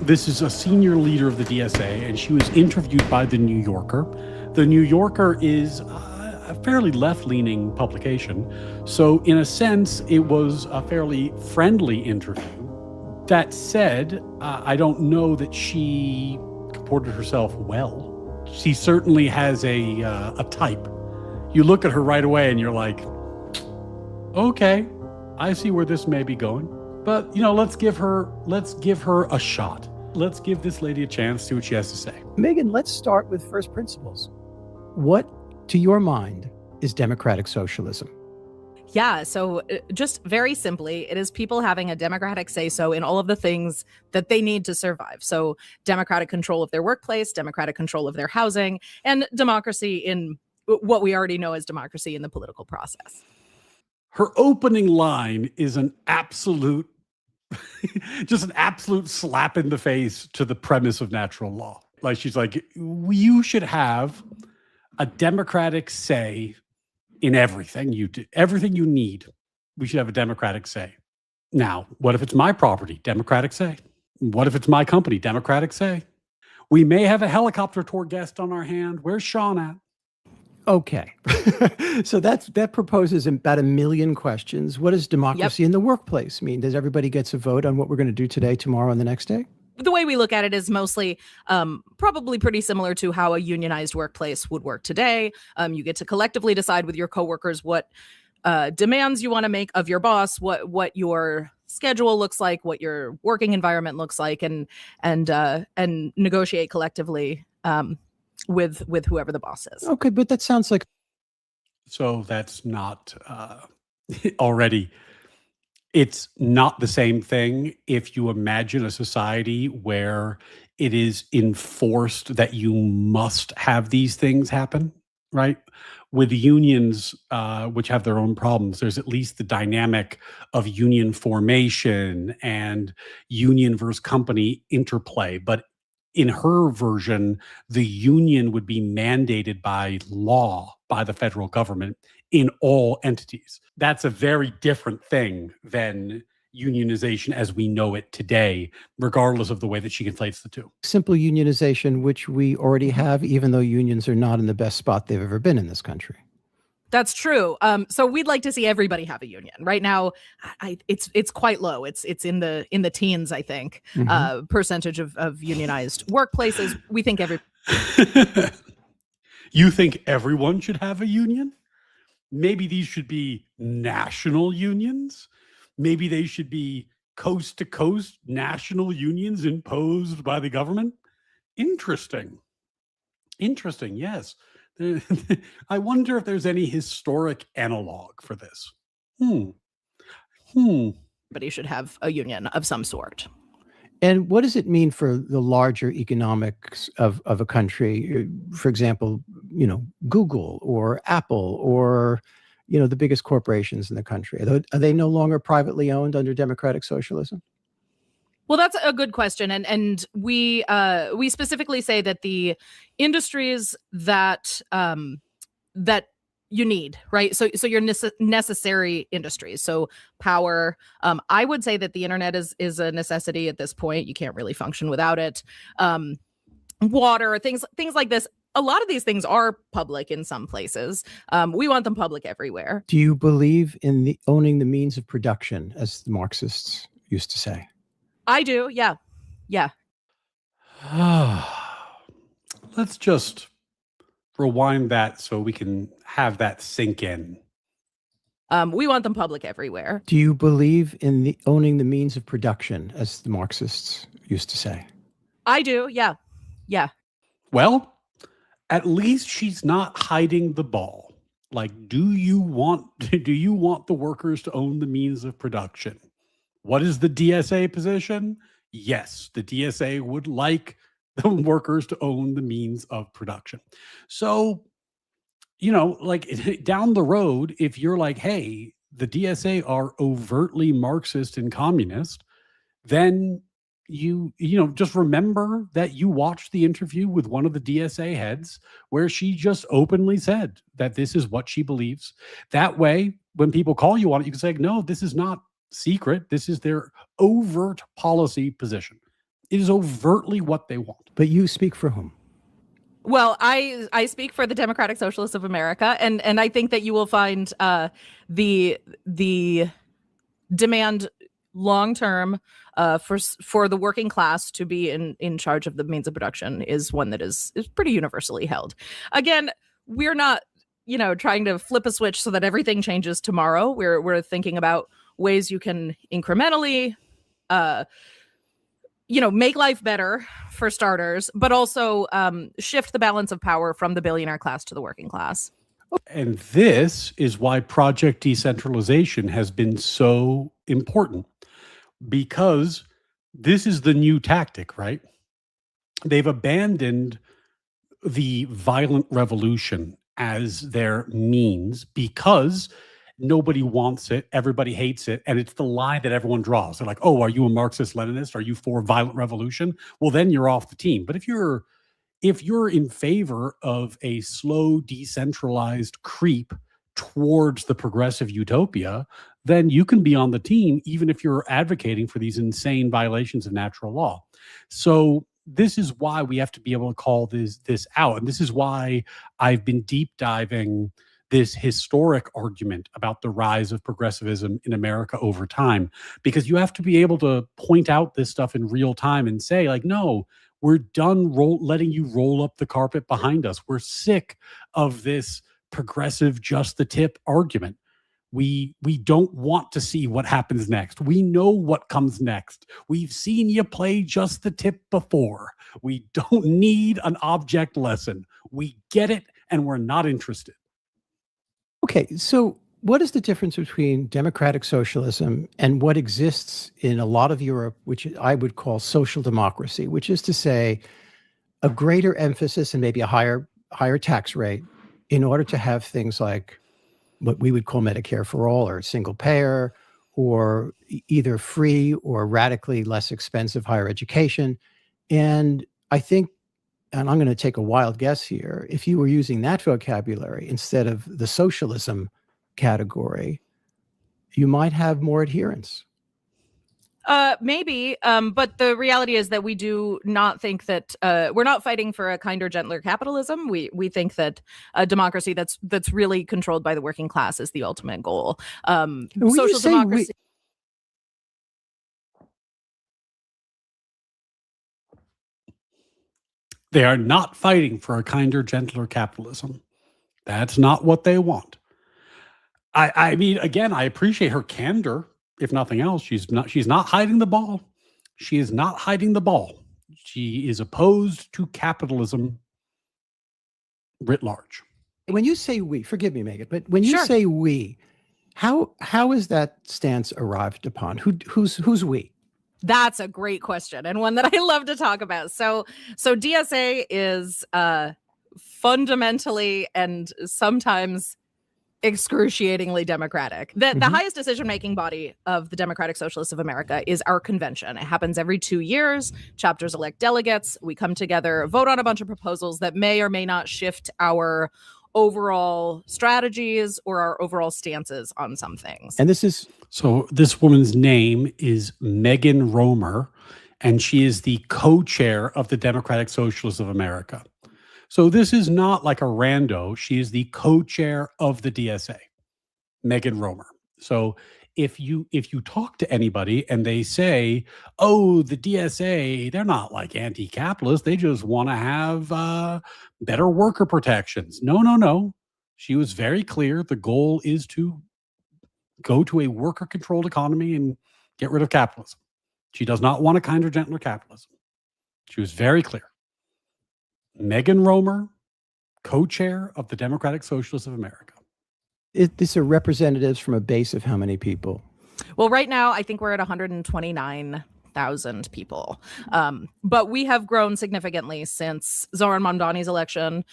This is a senior leader of the DSA, and she was interviewed by The New Yorker. The New Yorker is a fairly left-leaning publication, so in a sense, it was a fairly friendly interview. That said, I don't know that she comported herself well. She certainly has a type. You look at her right away and you're like, okay, I see where this may be going. But, let's give her a shot. Let's give this lady a chance, see what she has to say. Megan, let's start with first principles. What, to your mind, is democratic socialism? Yeah, so just very simply, it is people having a democratic say-so in all of the things that they need to survive. So democratic control of their workplace, democratic control of their housing, and democracy in what we already know as democracy in the political process. Her opening line is an absolute, just an absolute slap in the face to the premise of natural law. Like, she's like, you should have a democratic say in everything you do, everything you need. We should have a democratic say. Now, what if it's my property? Democratic say. What if it's my company? Democratic say. We may have a helicopter tour guest on our hand. Where's Sean at? Okay. So that proposes about 1 million questions. What does democracy in the workplace mean? Does everybody get to vote on what we're going to do today, tomorrow, and the next day? The way we look at it is mostly probably pretty similar to how a unionized workplace would work today. You get to collectively decide with your coworkers what demands you want to make of your boss, what your schedule looks like, what your working environment looks like, and negotiate collectively with whoever the boss is. Okay, but that sounds like... So that's not already... It's not the same thing if you imagine a society where it is enforced that you must have these things happen, right? With unions, which have their own problems, there's at least the dynamic of union formation and union versus company interplay. But in her version, the union would be mandated by law, by the federal government, in all entities. That's a very different thing than unionization as we know it today, regardless of the way that she conflates the two. Simple unionization, which we already have, even though unions are not in the best spot they've ever been in this country. That's true. So we'd like to see everybody have a union. Right now, it's quite low. It's in the teens, I think, percentage of unionized workplaces. We think You think everyone should have a union? Maybe these should be national unions. Maybe they should be coast to coast national unions imposed by the government. Interesting. Yes. I wonder if there's any historic analog for this. Everybody should have a union of some sort. And what does it mean for the larger economics of a country? For example, Google or Apple or, the biggest corporations in the country. Are they no longer privately owned under democratic socialism? Well, that's a good question. And we specifically say that the industries that you need, right? So your necessary industries. So power. I would say that the internet is a necessity at this point. You can't really function without it. Water, things like this. A lot of these things are public in some places. We want them public everywhere. Do you believe in owning the means of production, as the Marxists used to say? I do. Yeah. Let's just rewind that so we can have that sink in. We want them public everywhere. Do you believe in owning the means of production, as the Marxists used to say? I do. Yeah. Well, at least she's not hiding the ball. Like, do you want the workers to own the means of production? What is the DSA position? Yes, the DSA would like the workers to own the means of production. So, down the road, if you're like, hey, the DSA are overtly Marxist and communist, then you just remember that you watched the interview with one of the DSA heads where she just openly said that this is what she believes. That way, when people call you on it, you can say, no, this is not secret. This is their overt policy position. It is overtly what they want. But you speak for whom? Well, I speak for the Democratic Socialists of America, and I think that you will find the demand long term for the working class to be in charge of the means of production is one that is pretty universally held. Again, we're not trying to flip a switch so that everything changes tomorrow. We're thinking about ways you can incrementally make life better for starters, but also shift the balance of power from the billionaire class to the working class. And this is why Project Decentralization has been so important, because this is the new tactic, right? They've abandoned the violent revolution as their means because nobody wants it, everybody hates it, and it's the line that everyone draws. They're like, oh, are you a Marxist-Leninist? Are you for violent revolution? Well, then you're off the team. But if you're in favor of a slow, decentralized creep towards the progressive utopia, then you can be on the team, even if you're advocating for these insane violations of natural law. So this is why we have to be able to call this out. And this is why I've been deep diving this historic argument about the rise of progressivism in America over time, because you have to be able to point out this stuff in real time and say, like, no, we're done letting you roll up the carpet behind us. We're sick of this progressive just the tip argument. We don't want to see what happens next. We know what comes next. We've seen you play just the tip before. We don't need an object lesson. We get it, and we're not interested. Okay, so what is the difference between democratic socialism and what exists in a lot of Europe, which I would call social democracy, which is to say a greater emphasis and maybe a higher tax rate in order to have things like what we would call Medicare for all or single payer or either free or radically less expensive higher education. And I think, and I'm going to take a wild guess here, if you were using that vocabulary instead of the socialism category, you might have more adherence. Maybe, but the reality is that we do not think that we're not fighting for a kinder, gentler capitalism. We think that a democracy that's really controlled by the working class is the ultimate goal. Social democracy. They are not fighting for a kinder, gentler capitalism. That's not what they want. I mean, again, I appreciate her candor. If nothing else, she's not hiding the ball. She is not hiding the ball. She is opposed to capitalism writ large. When you say we, forgive me, Megan, but when you say we, how is that stance arrived upon? Who's we? That's a great question, and one that I love to talk about. So DSA is fundamentally and sometimes excruciatingly democratic. The highest decision-making body of the Democratic Socialists of America is our convention. It happens every 2 years. Chapters elect delegates. We come together, vote on a bunch of proposals that may or may not shift our overall strategies or our overall stances on some things. And so this woman's name is Megan Romer, and she is the co-chair of the Democratic Socialists of America. So this is not like a rando. She is the co-chair of the DSA, Megan Romer. So if you talk to anybody and they say, oh, the DSA, they're not like anti-capitalist. They just want to have better worker protections. No. She was very clear. The goal is to go to a worker-controlled economy and get rid of capitalism. She does not want a kinder, gentler capitalism. She was very clear. Megan Romer, co-chair of the Democratic Socialists of America. These are representatives from a base of how many people? Well, right now, I think we're at 129,000 people. But we have grown significantly since Zoran Mamdani's election,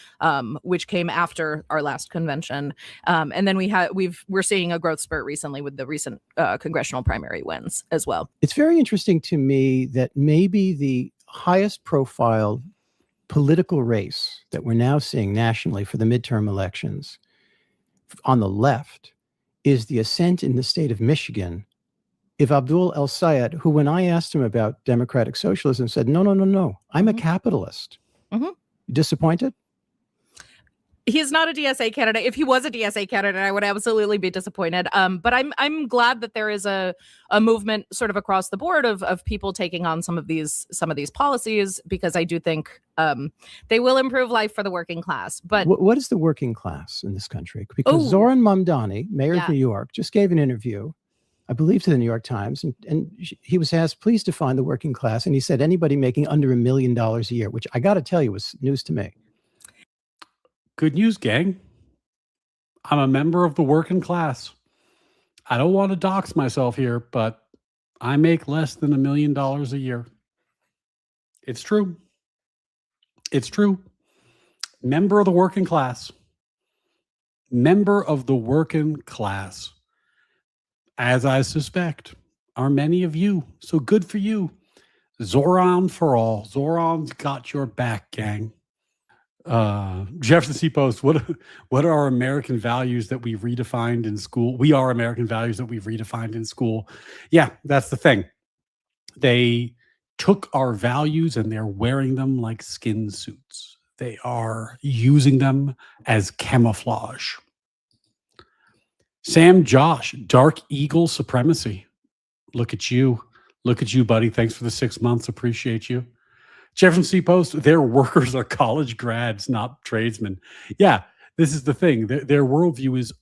which came after our last convention. And then we're seeing a growth spurt recently with the recent congressional primary wins as well. It's very interesting to me that maybe the highest profile political race that we're now seeing nationally for the midterm elections on the left is the ascent in the state of Michigan if Abdul El Sayed, who when I asked him about democratic socialism said, no, no, no, no, I'm a capitalist. Disappointed? He's not a DSA candidate. If he was a DSA candidate, I would absolutely be disappointed. But I'm glad that there is a movement sort of across the board of people taking on some of these policies, because I do think they will improve life for the working class. But what is the working class in this country? Because Zoran Mamdani, mayor of New York, just gave an interview, I believe, to the New York Times, and he was asked, please define the working class. And he said anybody making under $1 million a year, which I got to tell you was news to me. Good news, gang. I'm a member of the working class. I don't want to dox myself here, but I make less than $1 million a year. It's true. It's true. Member of the working class. Member of the working class. As I suspect, are many of you. So good for you. Zoran for all. Zoran's got your back, gang. Jefferson C. Post, what are our American values that we've redefined in school? We are American values that we've redefined in school. Yeah, that's the thing. They took our values and they're wearing them like skin suits. They are using them as camouflage. Sam Josh, Dark Eagle Supremacy. Look at you. Look at you, buddy. Thanks for the 6 months. Appreciate you. Jefferson C. Post, their workers are college grads, not tradesmen. Yeah, this is the thing. Their worldview is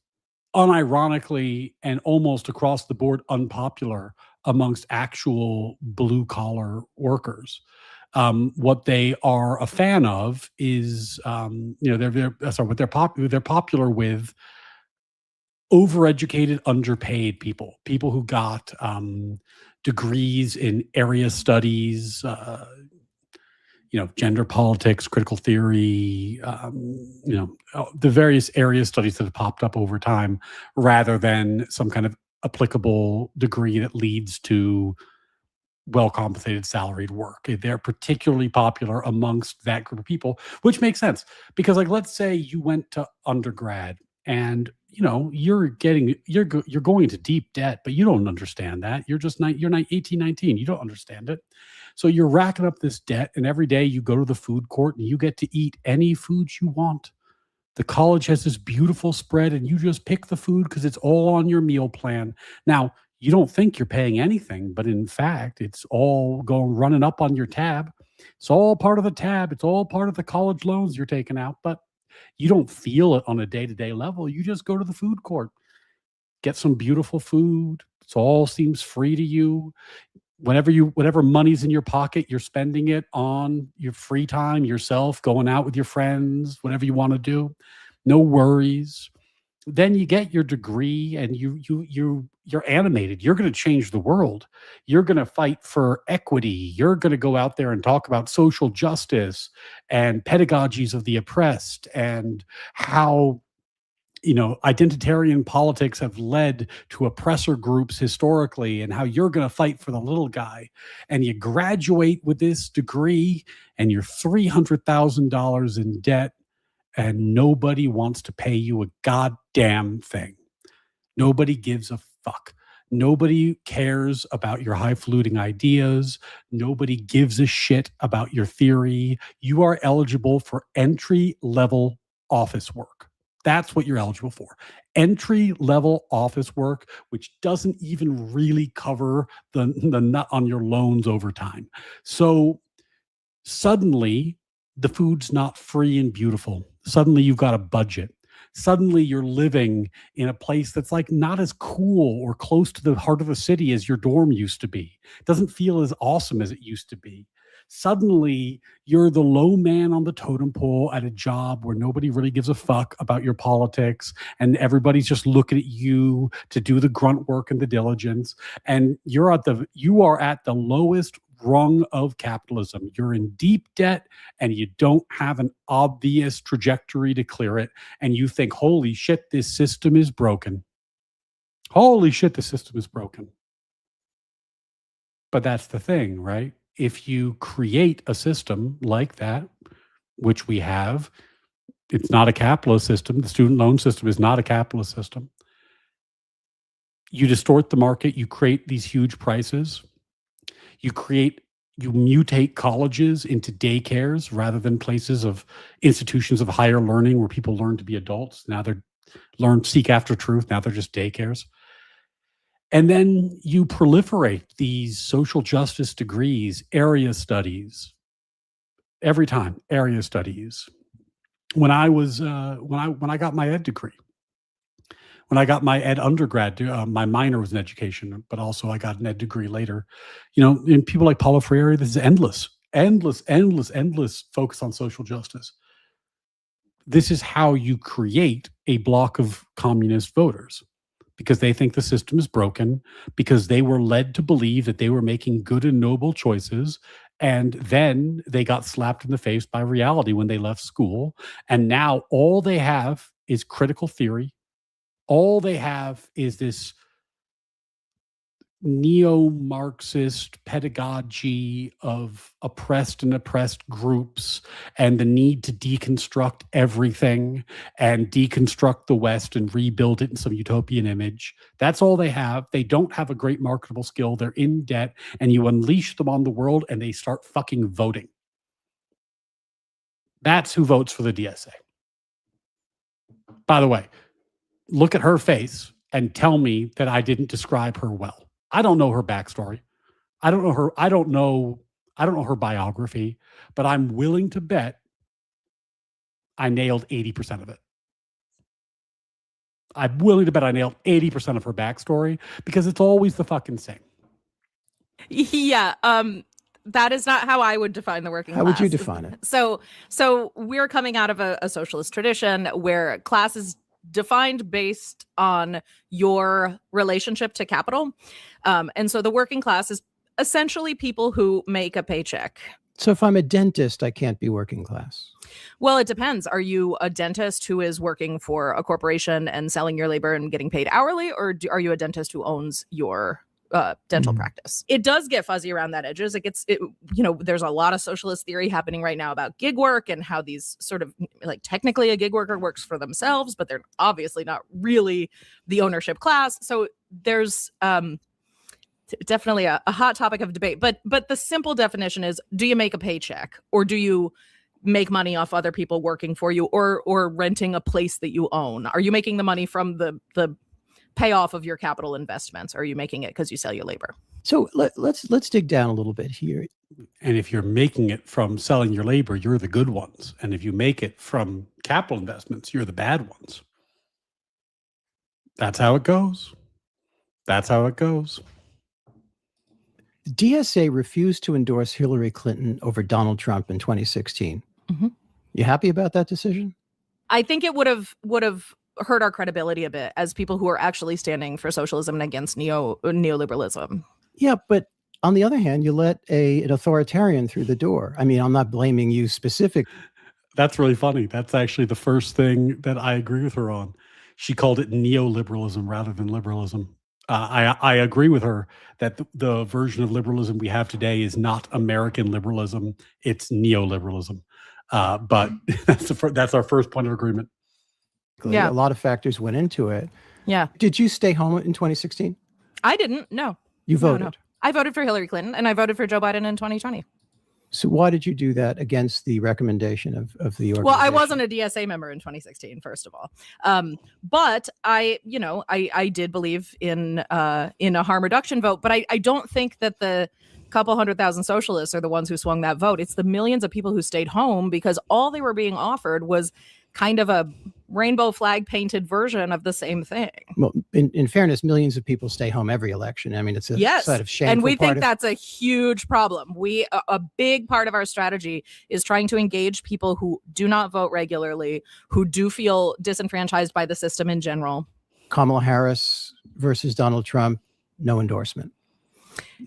unironically and almost across the board unpopular amongst actual blue-collar workers. What they are a fan of is, what they're popular with overeducated, underpaid people who got degrees in area studies, gender politics, critical theory, the various area studies that have popped up over time, rather than some kind of applicable degree that leads to well-compensated salaried work. They're particularly popular amongst that group of people, which makes sense because, like, let's say you went to undergrad and you're going into deep debt, but you don't understand that. You're 18, 19. You don't understand it. So you're racking up this debt, and every day you go to the food court and you get to eat any food you want. The college has this beautiful spread and you just pick the food because it's all on your meal plan. Now, you don't think you're paying anything, but in fact, it's all running up on your tab. It's all part of the tab. It's all part of the college loans you're taking out, but you don't feel it on a day-to-day level. You just go to the food court, get some beautiful food. It all seems free to you. Whatever money's in your pocket, you're spending it on your free time, yourself, going out with your friends, whatever you want to do. No worries. Then you get your degree and you're animated. You're going to change the world. You're going to fight for equity. You're going to go out there and talk about social justice and pedagogies of the oppressed and how identitarian politics have led to oppressor groups historically, and how you're going to fight for the little guy. And you graduate with this degree and you're $300,000 in debt, and nobody wants to pay you a goddamn thing. Nobody gives a fuck. Nobody cares about your highfalutin ideas. Nobody gives a shit about your theory. You are eligible for entry-level office work. That's what you're eligible for. Entry-level office work, which doesn't even really cover the nut on your loans over time. So suddenly, the food's not free and beautiful. Suddenly, you've got a budget. Suddenly, you're living in a place that's like not as cool or close to the heart of the city as your dorm used to be. It doesn't feel as awesome as it used to be. Suddenly, you're the low man on the totem pole at a job where nobody really gives a fuck about your politics, and everybody's just looking at you to do the grunt work and the diligence. And you are at the lowest rung of capitalism. You're in deep debt and you don't have an obvious trajectory to clear it. And you think, holy shit, this system is broken. Holy shit, the system is broken. But that's the thing, right? If you create a system like that, which we have, it's not a capitalist system. The student loan system is not a capitalist system. You distort the market. You create these huge prices. You mutate colleges into daycares rather than places of institutions of higher learning where people learn to be adults. Now they're seek after truth. Now they're just daycares. And then you proliferate these social justice degrees, area studies, every time area studies. When I was when I got my ed degree, when I got my ed undergrad, my minor was in education, but also I got an ed degree later. And people like Paulo Freire, this is endless focus on social justice. This is how you create a block of communist voters, because they think the system is broken, because they were led to believe that they were making good and noble choices. And then they got slapped in the face by reality when they left school. And now all they have is critical theory. All they have is this neo-Marxist pedagogy of oppressed and oppressed groups and the need to deconstruct everything and deconstruct the West and rebuild it in some utopian image. That's all they have. They don't have a great marketable skill. They're in debt, and you unleash them on the world and they start fucking voting. That's who votes for the DSA. By the way, look at her face and tell me that I didn't describe her well. I don't know her backstory. I don't know her biography, but I'm willing to bet I nailed 80% of it. I'm willing to bet I nailed 80% of her backstory, because it's always the fucking same. Yeah. That is not how I would define the working class. How would you define it? So we're coming out of a socialist tradition where class is defined based on your relationship to capital. And so the working class is essentially people who make a paycheck. So if I'm a dentist, I can't be working class. Well, it depends. Are you a dentist who is working for a corporation and selling your labor and getting paid hourly, or are you a dentist who owns your dental practice? It does get fuzzy around that edges. There's a lot of socialist theory happening right now about gig work and how these sort of, like, technically a gig worker works for themselves, but they're obviously not really the ownership class. So there's definitely a hot topic of debate. But the simple definition is, do you make a paycheck, or do you make money off other people working for you, or renting a place that you own? Are you making the money from the payoff of your capital investments? Or are you making it because you sell your labor? So let's dig down a little bit here. And if you're making it from selling your labor, you're the good ones. And if you make it from capital investments, you're the bad ones. That's how it goes. That's how it goes. The DSA refused to endorse Hillary Clinton over Donald Trump in 2016. Mm-hmm. You happy about that decision? I think it would have hurt our credibility a bit as people who are actually standing for socialism and against neoliberalism. Yeah, but on the other hand, you let an authoritarian through the door. I mean, I'm not blaming you specifically. That's really funny. That's actually the first thing that I agree with her on. She called it neoliberalism rather than liberalism. I agree with her that the version of liberalism we have today is not American liberalism. It's neoliberalism. But that's our first point of agreement. Yeah. A lot of factors went into it. Yeah. Did you stay home in 2016? I didn't. No. You voted? No. I voted for Hillary Clinton, and I voted for Joe Biden in 2020. So why did you do that against the recommendation of the organization? Well, I wasn't a DSA member in 2016, first of all. But I did believe in a harm reduction vote. But I don't think that the couple 100,000 socialists are the ones who swung that vote. It's the millions of people who stayed home because all they were being offered was kind of a rainbow flag painted version of the same thing. Well, in fairness, millions of people stay home every election. I mean, it's a sort of shameful. And we think that's a huge problem. A big part of our strategy is trying to engage people who do not vote regularly, who do feel disenfranchised by the system in general. Kamala Harris versus Donald Trump, no endorsement.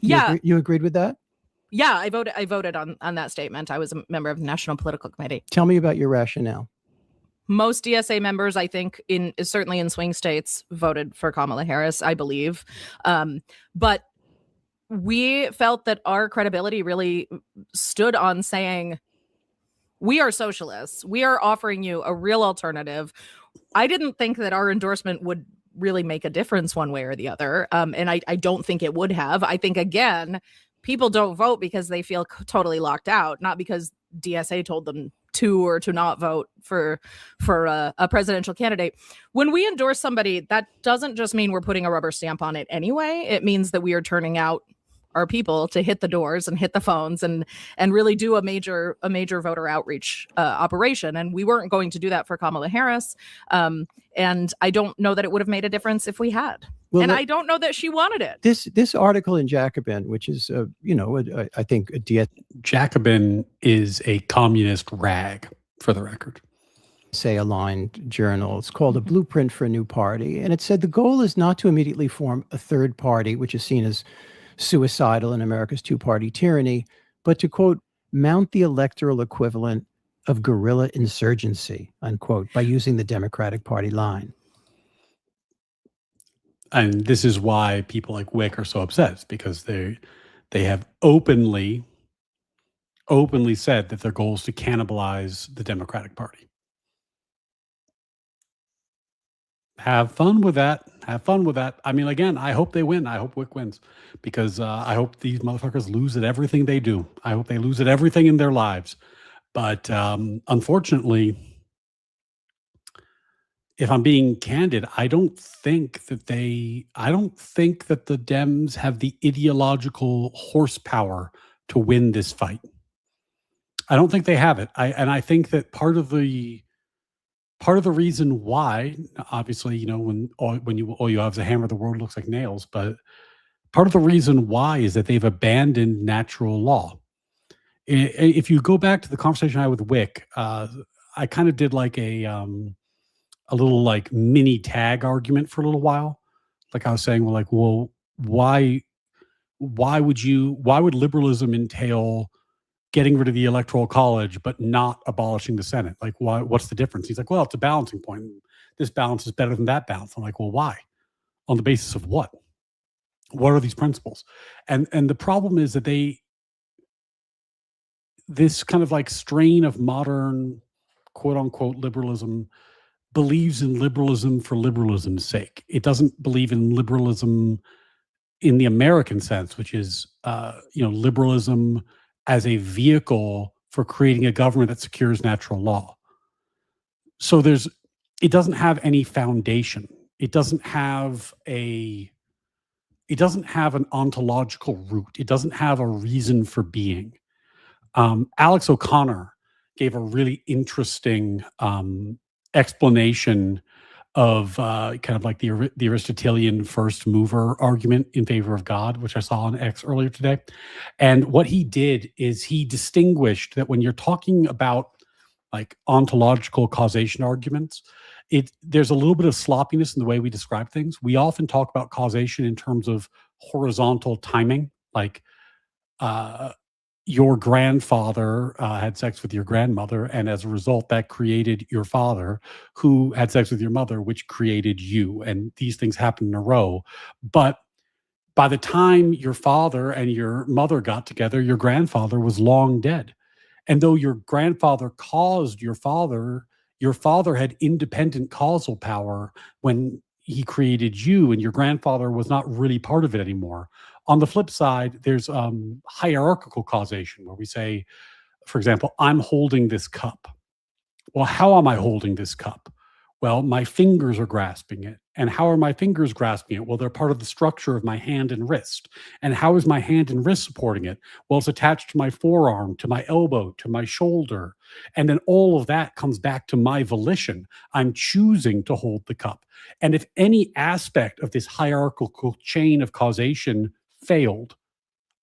Yeah. You agreed with that? Yeah, I voted on that statement. I was a member of the National Political Committee. Tell me about your rationale. Most DSA members, I think, certainly in swing states, voted for Kamala Harris, I believe. But we felt that our credibility really stood on saying, we are socialists. We are offering you a real alternative. I didn't think that our endorsement would really make a difference one way or the other. And I don't think it would have. I think, again, people don't vote because they feel totally locked out, not because DSA told them to or to not vote for a presidential candidate. When we endorse somebody, that doesn't just mean we're putting a rubber stamp on it anyway. It means that we are turning out our people to hit the doors and hit the phones and really do a major voter outreach operation. And we weren't going to do that for Kamala Harris. And I don't know that it would have made a difference if we had. Well, and I don't know that she wanted it. This article in Jacobin, which is, I think Jacobin is a communist rag, for the record. Say aligned journal. It's called A Blueprint for a New Party. And it said the goal is not to immediately form a third party, which is seen as suicidal in America's two-party tyranny, but to, quote, mount the electoral equivalent of guerrilla insurgency, unquote, by using the Democratic Party line. And this is why people like Wick are so upset, because they have openly said that their goal is to cannibalize the Democratic Party. Have fun with that. I mean, again, I hope they win. I hope Wick wins, because I hope these motherfuckers lose at everything they do. I hope they lose at everything in their lives. But unfortunately, if I'm being candid, I don't think that the Dems have the ideological horsepower to win this fight. I don't think they have it. I think that part of the reason why, obviously, when all you have is a hammer, the world looks like nails. But part of the reason why is that they've abandoned natural law. If you go back to the conversation I had with Wick, I kind of did like a little like mini tag argument for a little while. Like I was saying, well, why would liberalism entail getting rid of the Electoral College but not abolishing the Senate? Like, what's the difference? He's like, well, it's a balancing point. This balance is better than that balance. I'm like, well, why? On the basis of what? What are these principles? And the problem is that this kind of like strain of modern quote unquote liberalism believes in liberalism for liberalism's sake. It doesn't believe in liberalism in the American sense, which is, liberalism as a vehicle for creating a government that secures natural law. So it doesn't have any foundation. It doesn't have an ontological root. It doesn't have a reason for being. Alex O'Connor gave a really interesting explanation of kind of like the Aristotelian first mover argument in favor of God, which I saw on X earlier today. And what he did is he distinguished that when you're talking about like ontological causation arguments, there's a little bit of sloppiness in the way we describe things. We often talk about causation in terms of horizontal timing, like your grandfather had sex with your grandmother, and as a result, that created your father, who had sex with your mother, which created you. And these things happen in a row. But by the time your father and your mother got together, your grandfather was long dead. And though your grandfather caused your father had independent causal power when he created you, and your grandfather was not really part of it anymore. On the flip side, there's hierarchical causation, where we say, for example, I'm holding this cup. Well, how am I holding this cup? Well, my fingers are grasping it. And how are my fingers grasping it? Well, they're part of the structure of my hand and wrist. And how is my hand and wrist supporting it? Well, it's attached to my forearm, to my elbow, to my shoulder. And then all of that comes back to my volition. I'm choosing to hold the cup. And if any aspect of this hierarchical chain of causation failed,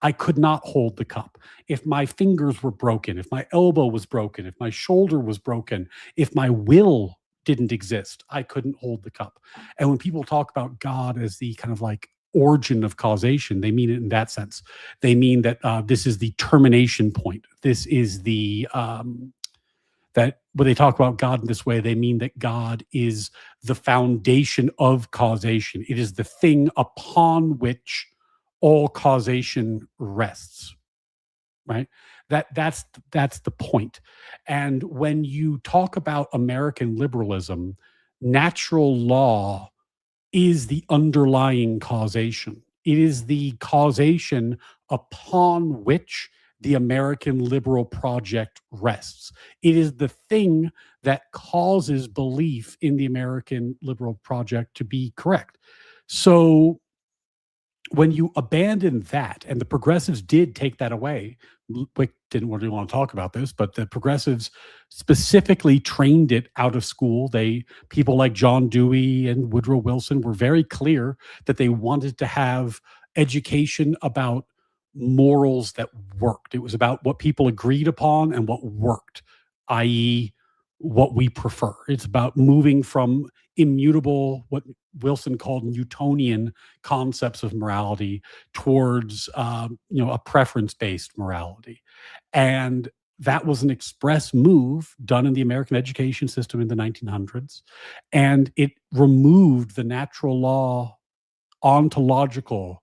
I could not hold the cup. If my fingers were broken, if my elbow was broken, if my shoulder was broken, if my will didn't exist, I couldn't hold the cup. And when people talk about God as the kind of like origin of causation, they mean it in that sense. They mean that this is the termination point. This is the that when they talk about God in this way, they mean that God is the foundation of causation. It is the thing upon which all causation rests, right? That's the point. And when you talk about American liberalism, natural law is the underlying causation. It is the causation upon which the American liberal project rests. It is the thing that causes belief in the American liberal project to be correct. So when you abandon that, and the progressives did take that away, Wick didn't really want to talk about this, but the progressives specifically trained it out of school. People like John Dewey and Woodrow Wilson were very clear that they wanted to have education about morals that worked. It was about what people agreed upon and what worked, i.e., what we prefer. It's about moving from immutable, what Wilson called Newtonian concepts of morality towards a preference-based morality. And that was an express move done in the American education system in the 1900s. And it removed the natural law ontological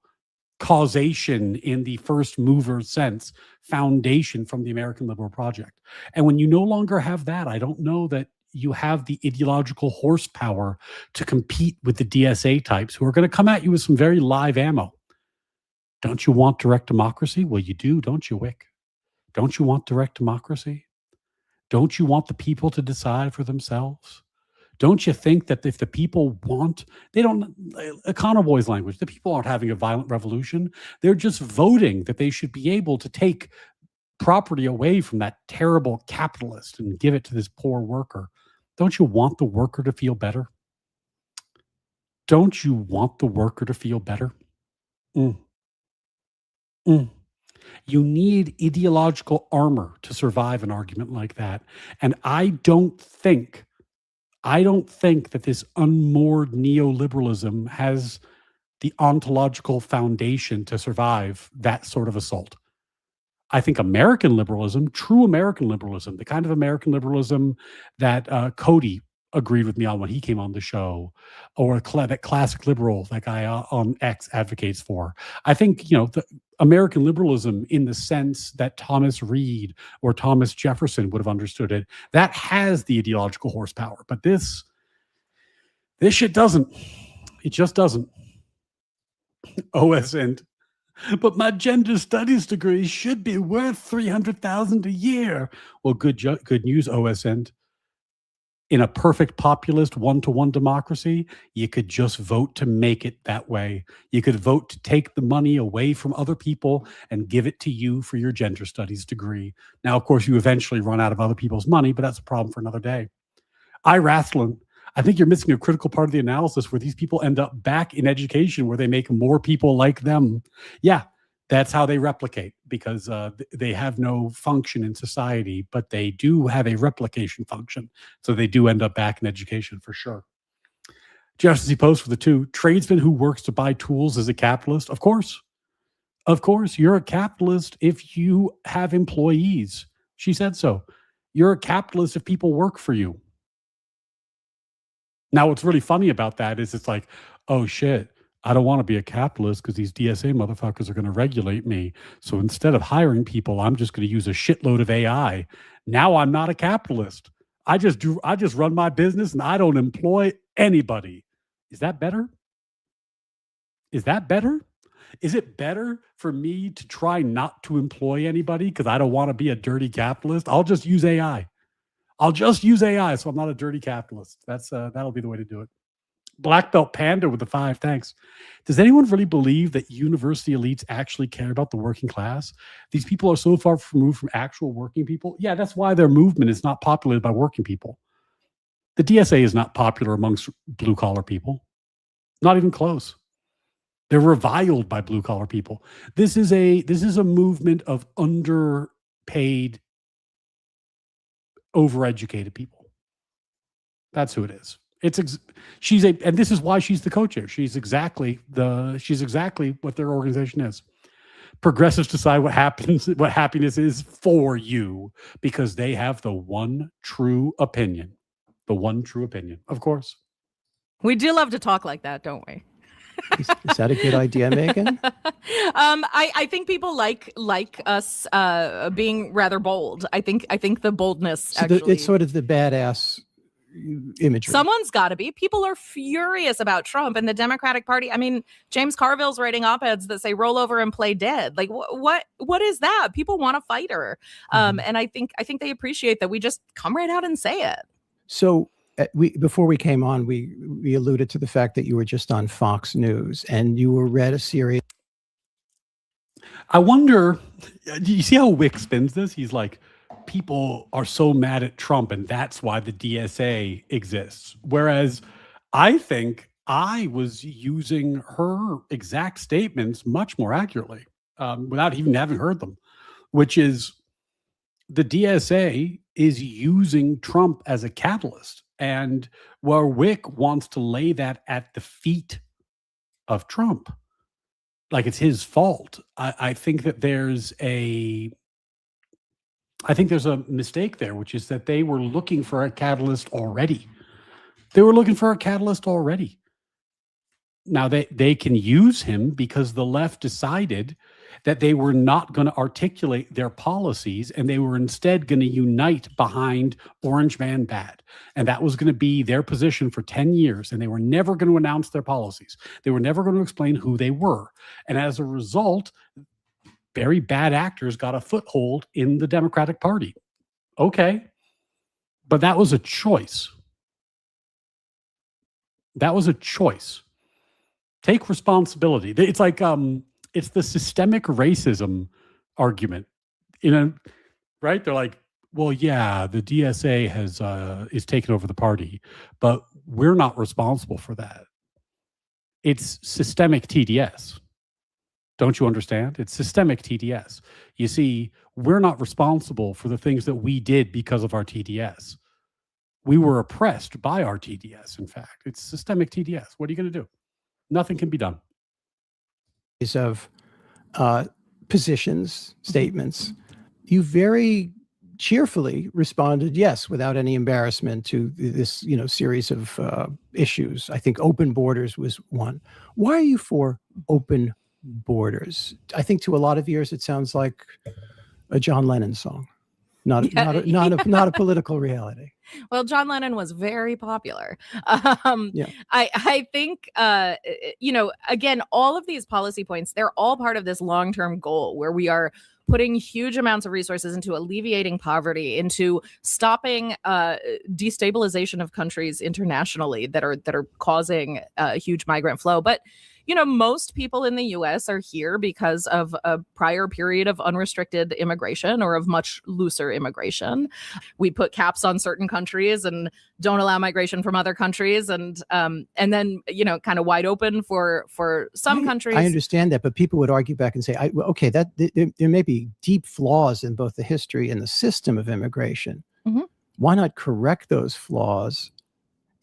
causation in the first mover sense foundation from the American liberal project. And when you no longer have that, I don't know that you have the ideological horsepower to compete with the DSA types who are going to come at you with some very live ammo. Don't you want direct democracy? Well, you do, don't you, Wick? Don't you want direct democracy? Don't you want the people to decide for themselves? Don't you think that if the people want, they don't, Econoboy's language, the people aren't having a violent revolution. They're just voting that they should be able to take property away from that terrible capitalist and give it to this poor worker. Don't you want the worker to feel better? Don't you want the worker to feel better? Mm. Mm. You need ideological armor to survive an argument like that. And I don't think that this unmoored neoliberalism has the ontological foundation to survive that sort of assault. I think American liberalism, true American liberalism, the kind of American liberalism that Cody agreed with me on when he came on the show, or that classic liberal that guy on X advocates for. I think, the American liberalism in the sense that Thomas Reed or Thomas Jefferson would have understood it, that has the ideological horsepower. But this shit doesn't. It just doesn't. OSN. But my gender studies degree should be worth $300,000 a year. Well, good news, OSN. In a perfect populist one-to-one democracy, you could just vote to make it that way. You could vote to take the money away from other people and give it to you for your gender studies degree. Now, of course, you eventually run out of other people's money, but that's a problem for another day. Rathlin, I think you're missing a critical part of the analysis where these people end up back in education where they make more people like them. Yeah, that's how they replicate, because they have no function in society, but they do have a replication function. So they do end up back in education for sure. Just as he posed for the two, tradesman who works to buy tools is a capitalist. Of course. Of course, you're a capitalist if you have employees. She said so. You're a capitalist if people work for you. Now, what's really funny about that is it's like, oh shit, I don't want to be a capitalist because these DSA motherfuckers are going to regulate me. So instead of hiring people, I'm just going to use a shitload of AI. Now I'm not a capitalist. I just run my business and I don't employ anybody. Is that better? Is that better? Is it better for me to try not to employ anybody because I don't want to be a dirty capitalist? I'll just use AI. I'll just use AI, so I'm not a dirty capitalist. That'll be the way to do it. Black Belt Panda with the 5, thanks. Does anyone really believe that university elites actually care about the working class? These people are so far removed from actual working people. Yeah, that's why their movement is not populated by working people. The DSA is not popular amongst blue-collar people. Not even close. They're reviled by blue-collar people. This is a movement of underpaid, overeducated people. That's who it is. And this is why she's the co-chair. She's exactly what their organization is. Progressives decide what happiness is for you because they have the one true opinion. The one true opinion, of course. We do love to talk like that, don't we? Is that a good idea, Megan? I think people like us being rather bold. I think the boldness So actually. it's sort of the badass, imagery. Someone's got to be. People are furious about Trump and the Democratic Party. I mean, James Carville's writing op-eds that say "roll over and play dead." Like, what is that? People want a fighter, and I think they appreciate that we just come right out and say it. So before we came on, we alluded to the fact that you were just on Fox News and you read a series. I wonder, do you see how Wick spins this? He's like, people are so mad at Trump and that's why the DSA exists. Whereas I think I was using her exact statements much more accurately without even having heard them, which is the DSA is using Trump as a catalyst. And where Wick wants to lay that at the feet of Trump, like it's his fault. I think that there's a mistake there, which is that they were looking for a catalyst already. Now they can use him because the left decided that they were not going to articulate their policies and they were instead going to unite behind Orange Man Bad. And that was going to be their position for 10 years. And they were never going to announce their policies. They were never going to explain who they were. And as a result, very bad actors got a foothold in the Democratic Party. Okay. But that was a choice. Take responsibility. It's like, it's the systemic racism argument, right? They're like, well, yeah, the DSA is taking over the party, but we're not responsible for that. It's systemic TDS. Don't you understand? It's systemic TDS. You see, we're not responsible for the things that we did because of our TDS. We were oppressed by our TDS, in fact. It's systemic TDS. What are you going to do? Nothing can be done. Of positions, statements, you very cheerfully responded yes, without any embarrassment to this, series of issues. I think open borders was one. Why are you for open borders? I think to a lot of ears it sounds like a John Lennon song, not a political reality. Well, John Lennon was very popular. I think, again, all of these policy points, they're all part of this long-term goal where we are putting huge amounts of resources into alleviating poverty, into stopping destabilization of countries internationally that are causing a huge migrant flow. But most people in the U.S. are here because of a prior period of unrestricted immigration or of much looser immigration. We put caps on certain countries and don't allow migration from other countries, and then kind of wide open for some countries. I understand that, but people would argue back and say, okay, that there may be deep flaws in both the history and the system of immigration. Mm-hmm. Why not correct those flaws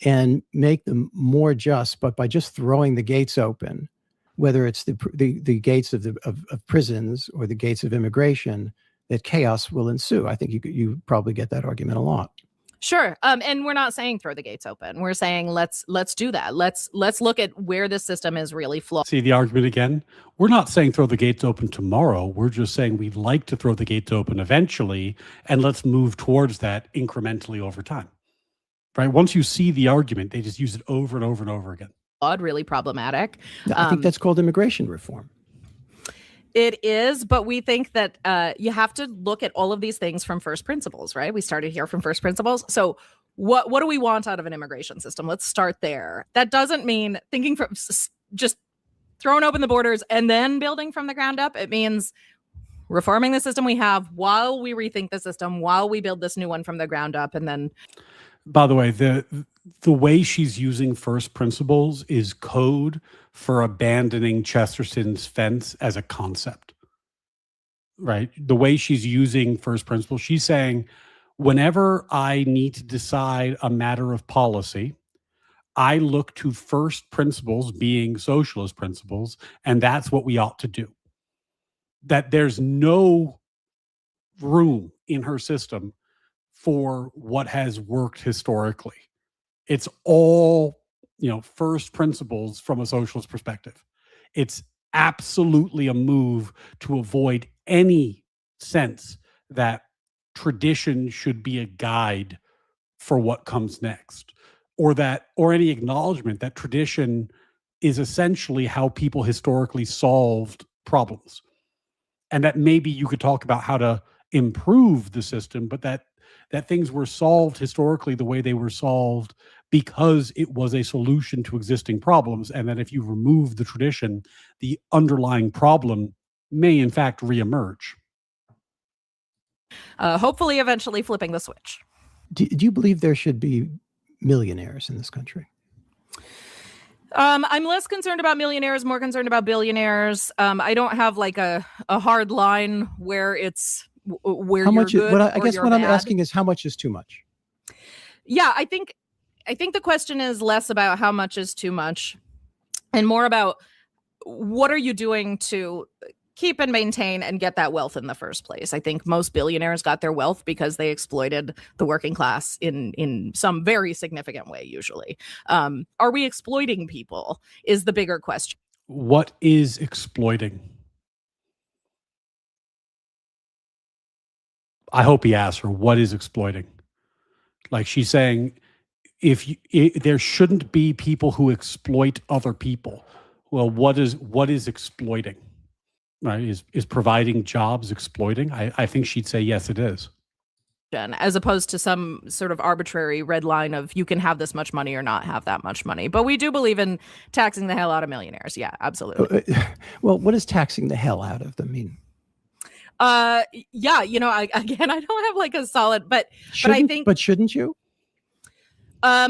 and make them more just, but by just throwing the gates open, whether it's the gates of prisons or the gates of immigration, that chaos will ensue. I think you probably get that argument a lot. Sure. And we're not saying throw the gates open. We're saying let's do that. Let's look at where the system is really flawed. See the argument again? We're not saying throw the gates open tomorrow. We're just saying we'd like to throw the gates open eventually, and let's move towards that incrementally over time. Right? Once you see the argument, they just use it over and over and over again. Really problematic. I think that's called immigration reform. It is, but we think that you have to look at all of these things from first principles, right? We started here from first principles. So what do we want out of an immigration system? Let's start there. That doesn't mean thinking from just throwing open the borders and then building from the ground up. It means reforming the system we have while we rethink the system, while we build this new one from the ground up, and then... By the way, the way she's using first principles is code for abandoning Chesterton's fence as a concept, right? The way she's using first principles, she's saying, whenever I need to decide a matter of policy, I look to first principles being socialist principles, and that's what we ought to do. That there's no room in her system for what has worked historically. It's all, first principles from a socialist perspective. It's absolutely a move to avoid any sense that tradition should be a guide for what comes next, or any acknowledgement that tradition is essentially how people historically solved problems. And that maybe you could talk about how to improve the system, but that things were solved historically the way they were solved because it was a solution to existing problems, and that if you remove the tradition, the underlying problem may in fact reemerge. Hopefully eventually flipping the switch. Do you believe there should be millionaires in this country? I'm less concerned about millionaires, more concerned about billionaires. I don't have like a hard line where it's where How you're much? good I guess what I'm bad. asking is, how much is too much? Yeah, I think the question is less about how much is too much and more about what are you doing to keep and maintain and get that wealth in the first place. I think most billionaires got their wealth because they exploited the working class in some very significant way, usually. Are we exploiting people is the bigger question. What is exploiting? I hope he asks her, what is exploiting? Like, she's saying, there shouldn't be people who exploit other people. Well, what is exploiting? Right? Is providing jobs exploiting? I think she'd say yes, it is. As opposed to some sort of arbitrary red line of you can have this much money or not have that much money. But we do believe in taxing the hell out of millionaires. Yeah, absolutely. Well, what does taxing the hell out of them mean? Yeah, I don't have like a solid, but I think, but shouldn't you? I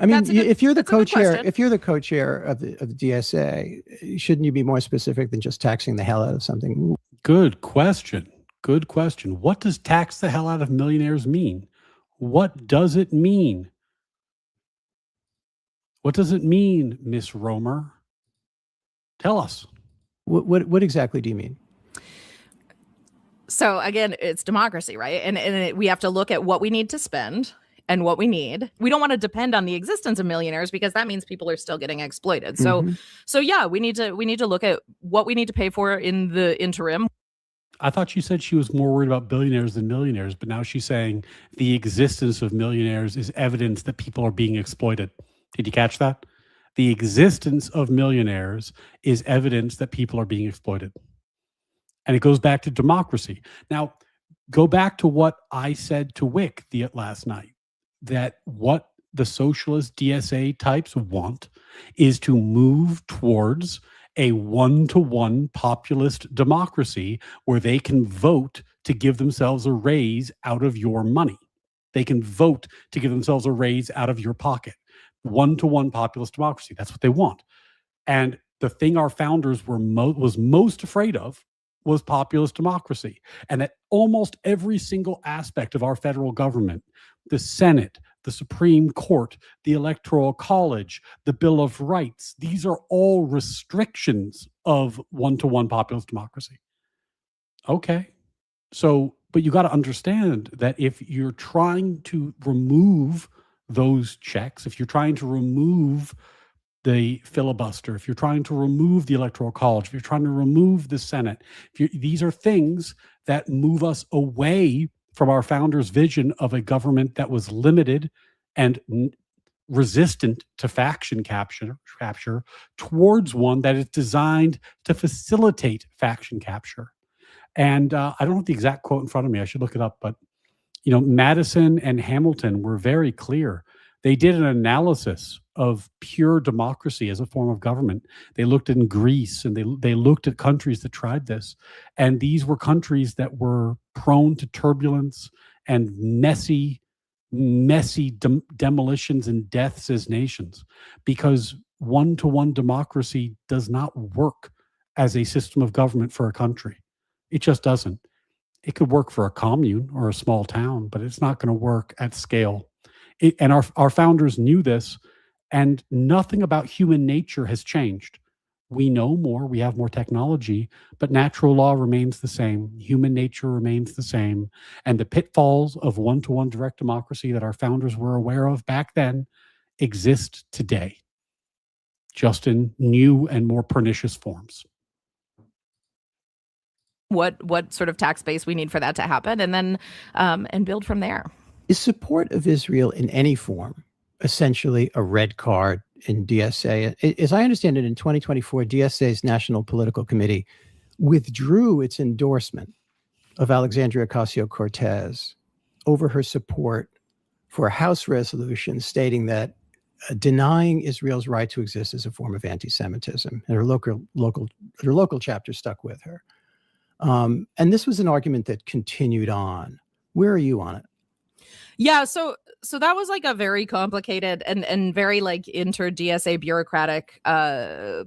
mean, if you're the co-chair, of the DSA, shouldn't you be more specific than just taxing the hell out of something? Good question. Good question. What does tax the hell out of millionaires mean? What does it mean? What does it mean, Miss Romer? Tell us. What exactly do you mean? So again, it's democracy, right? And we have to look at what we need to spend and what we need. We don't want to depend on the existence of millionaires because that means people are still getting exploited. So yeah, we need to look at what we need to pay for in the interim. I thought you said she was more worried about billionaires than millionaires, but now she's saying the existence of millionaires is evidence that people are being exploited. Did you catch that? The existence of millionaires is evidence that people are being exploited. And it goes back to democracy. Now, go back to what I said to Wick last night, that what the socialist DSA types want is to move towards a one-to-one populist democracy where they can vote to give themselves a raise out of your money. They can vote to give themselves a raise out of your pocket. One-to-one populist democracy. That's what they want. And the thing our founders was most afraid of was populist democracy. And that almost every single aspect of our federal government, the Senate, the Supreme Court, the Electoral College, the Bill of Rights, these are all restrictions of one-to-one populist democracy. Okay. So, but you got to understand that if you're trying to remove those checks, if you're trying to remove the filibuster, if you're trying to remove the Electoral College, if you're trying to remove the Senate, these are things that move us away from our founders' vision of a government that was limited and resistant to faction capture towards one that is designed to facilitate faction capture. And I don't have the exact quote in front of me. I should look it up. But, Madison and Hamilton were very clear. They did an analysis of pure democracy as a form of government. They looked in Greece and they looked at countries that tried this. And these were countries that were prone to turbulence and messy demolitions and deaths as nations, because one-to-one democracy does not work as a system of government for a country. It just doesn't. It could work for a commune or a small town, but it's not going to work at scale. And our founders knew this, and nothing about human nature has changed. We know more, we have more technology, but natural law remains the same. Human nature remains the same. And the pitfalls of one-to-one direct democracy that our founders were aware of back then exist today, just in new and more pernicious forms. What sort of tax base we need for that to happen, and then and build from there. Is support of Israel in any form essentially a red card in DSA? As I understand it, in 2024, DSA's National Political Committee withdrew its endorsement of Alexandria Ocasio-Cortez over her support for a House resolution stating that denying Israel's right to exist is a form of anti-Semitism, and her local chapter stuck with her. And this was an argument that continued on. Where are you on it? Yeah, so that was like a very complicated and very like inter DSA bureaucratic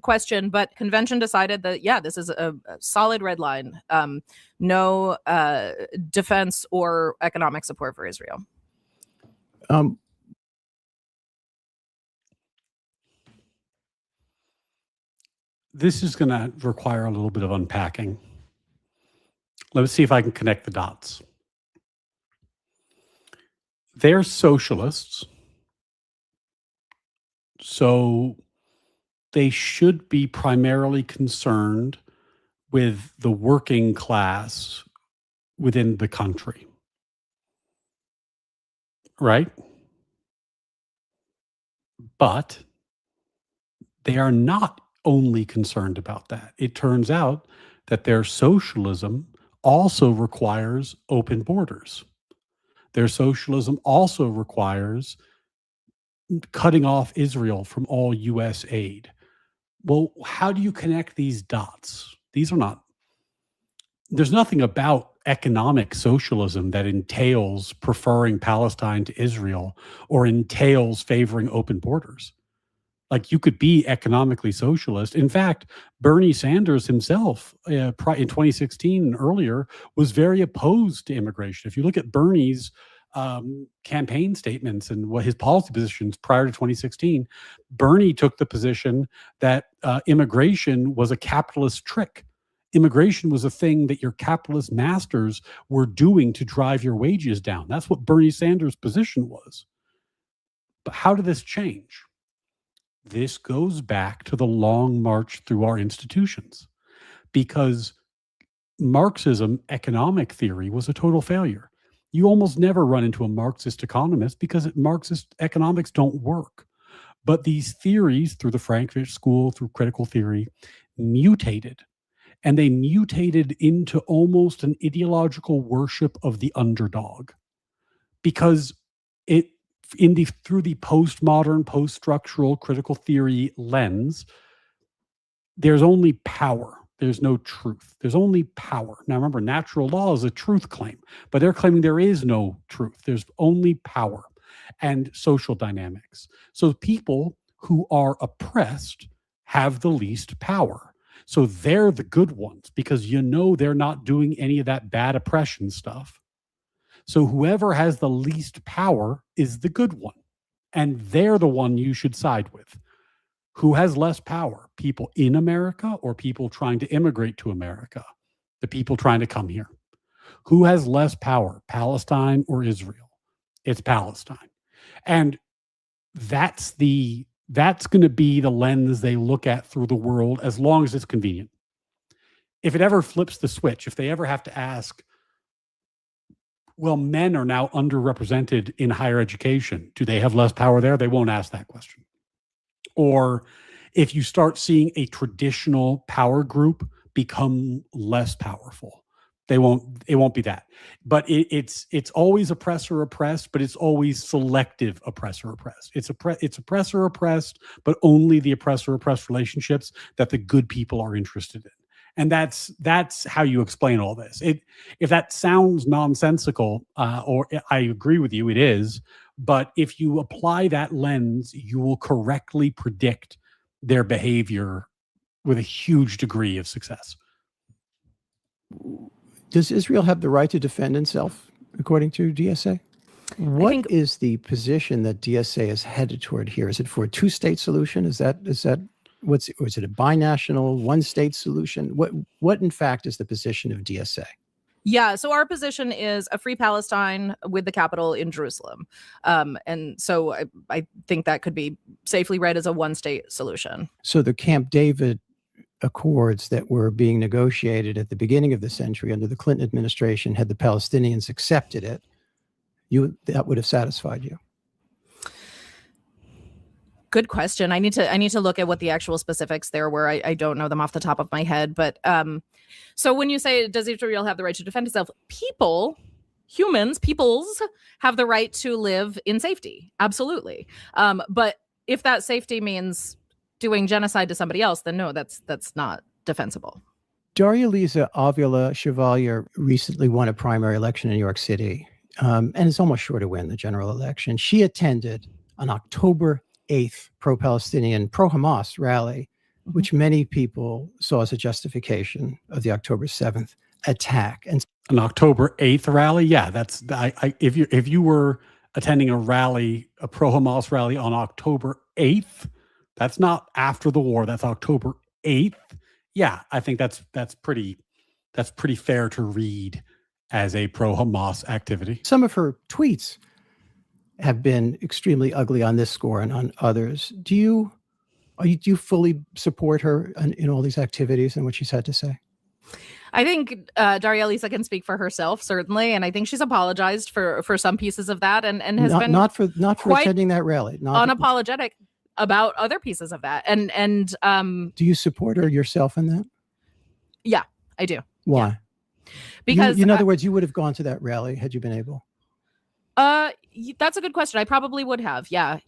question, but convention decided that this is a solid red line. No defense or economic support for Israel. This is going to require a little bit of unpacking. Let's see if I can connect the dots. They're socialists, so they should be primarily concerned with the working class within the country, right? But they are not only concerned about that. It turns out that their socialism also requires open borders. Their socialism also requires cutting off Israel from all U.S. aid. Well, how do you connect these dots? There's nothing about economic socialism that entails preferring Palestine to Israel or entails favoring open borders. Like, you could be economically socialist. In fact, Bernie Sanders himself in 2016 and earlier was very opposed to immigration. If you look at Bernie's campaign statements and what his policy positions prior to 2016, Bernie took the position that immigration was a capitalist trick. Immigration was a thing that your capitalist masters were doing to drive your wages down. That's what Bernie Sanders' position was. But how did this change? This goes back to the long march through our institutions, because Marxism economic theory was a total failure. You almost never run into a Marxist economist because Marxist economics don't work. But these theories, through the Frankfurt School, through critical theory, mutated. And they mutated into almost an ideological worship of the underdog, because through the postmodern, post-structural critical theory lens, there's only power. There's no truth. There's only power. Now, remember, natural law is a truth claim, but they're claiming there is no truth. There's only power and social dynamics. So people who are oppressed have the least power. So they're the good ones because they're not doing any of that bad oppression stuff. So whoever has the least power is the good one, and they're the one you should side with. Who has less power? People in America or people trying to immigrate to America? The people trying to come here. Who has less power, Palestine or Israel? It's Palestine. And that's going to be the lens they look at through the world as long as it's convenient. If it ever flips the switch, if they ever have to ask, well, men are now underrepresented in higher education, do they have less power there? They won't ask that question. Or if you start seeing a traditional power group become less powerful, it won't be that. But it's always oppressor oppressed, but it's always selective oppressor oppressed. It's oppressor oppressed, but only the oppressor oppressed relationships that the good people are interested in. And that's how you explain all this. If that sounds nonsensical, or I agree with you, it is. But if you apply that lens, you will correctly predict their behavior with a huge degree of success. Does Israel have the right to defend itself, according to DSA? What is the position that DSA is headed toward here? Is it for a two-state solution? Is it a binational, one-state solution? What in fact is the position of DSA? Yeah, so our position is a free Palestine with the capital in Jerusalem. And so I think that could be safely read as a one-state solution. So the Camp David Accords that were being negotiated at the beginning of the century under the Clinton administration, had the Palestinians accepted it, that would have satisfied you? Good question. I need to look at what the actual specifics there were. I don't know them off the top of my head. But so when you say, does Israel have the right to defend itself? Peoples have the right to live in safety. Absolutely. But if that safety means doing genocide to somebody else, then no, that's not defensible. Daria Lisa Avila Chevalier recently won a primary election in New York City, and is almost sure to win the general election. She attended on October 8th pro-Palestinian, pro-Hamas rally, which many people saw as a justification of the October 7th attack. And An October 8th rally? Yeah, that's if you were attending a rally, a pro-Hamas rally on October 8th, that's not after the war, that's October 8th. Yeah, I think that's pretty fair to read as a pro-Hamas activity. some of her tweets have been extremely ugly on this score and on others. Do you fully support her in all these activities and what she's had to say? I think Daria Lisa can speak for herself, certainly, and I think she's apologized for some pieces of that, and has been not for quite attending that rally. unapologetic about other pieces of that. And Do you support her yourself in that? yeah, I do. Why? Because in other words, you would have gone to that rally had you been able. That's a good question. I probably would have. Yeah.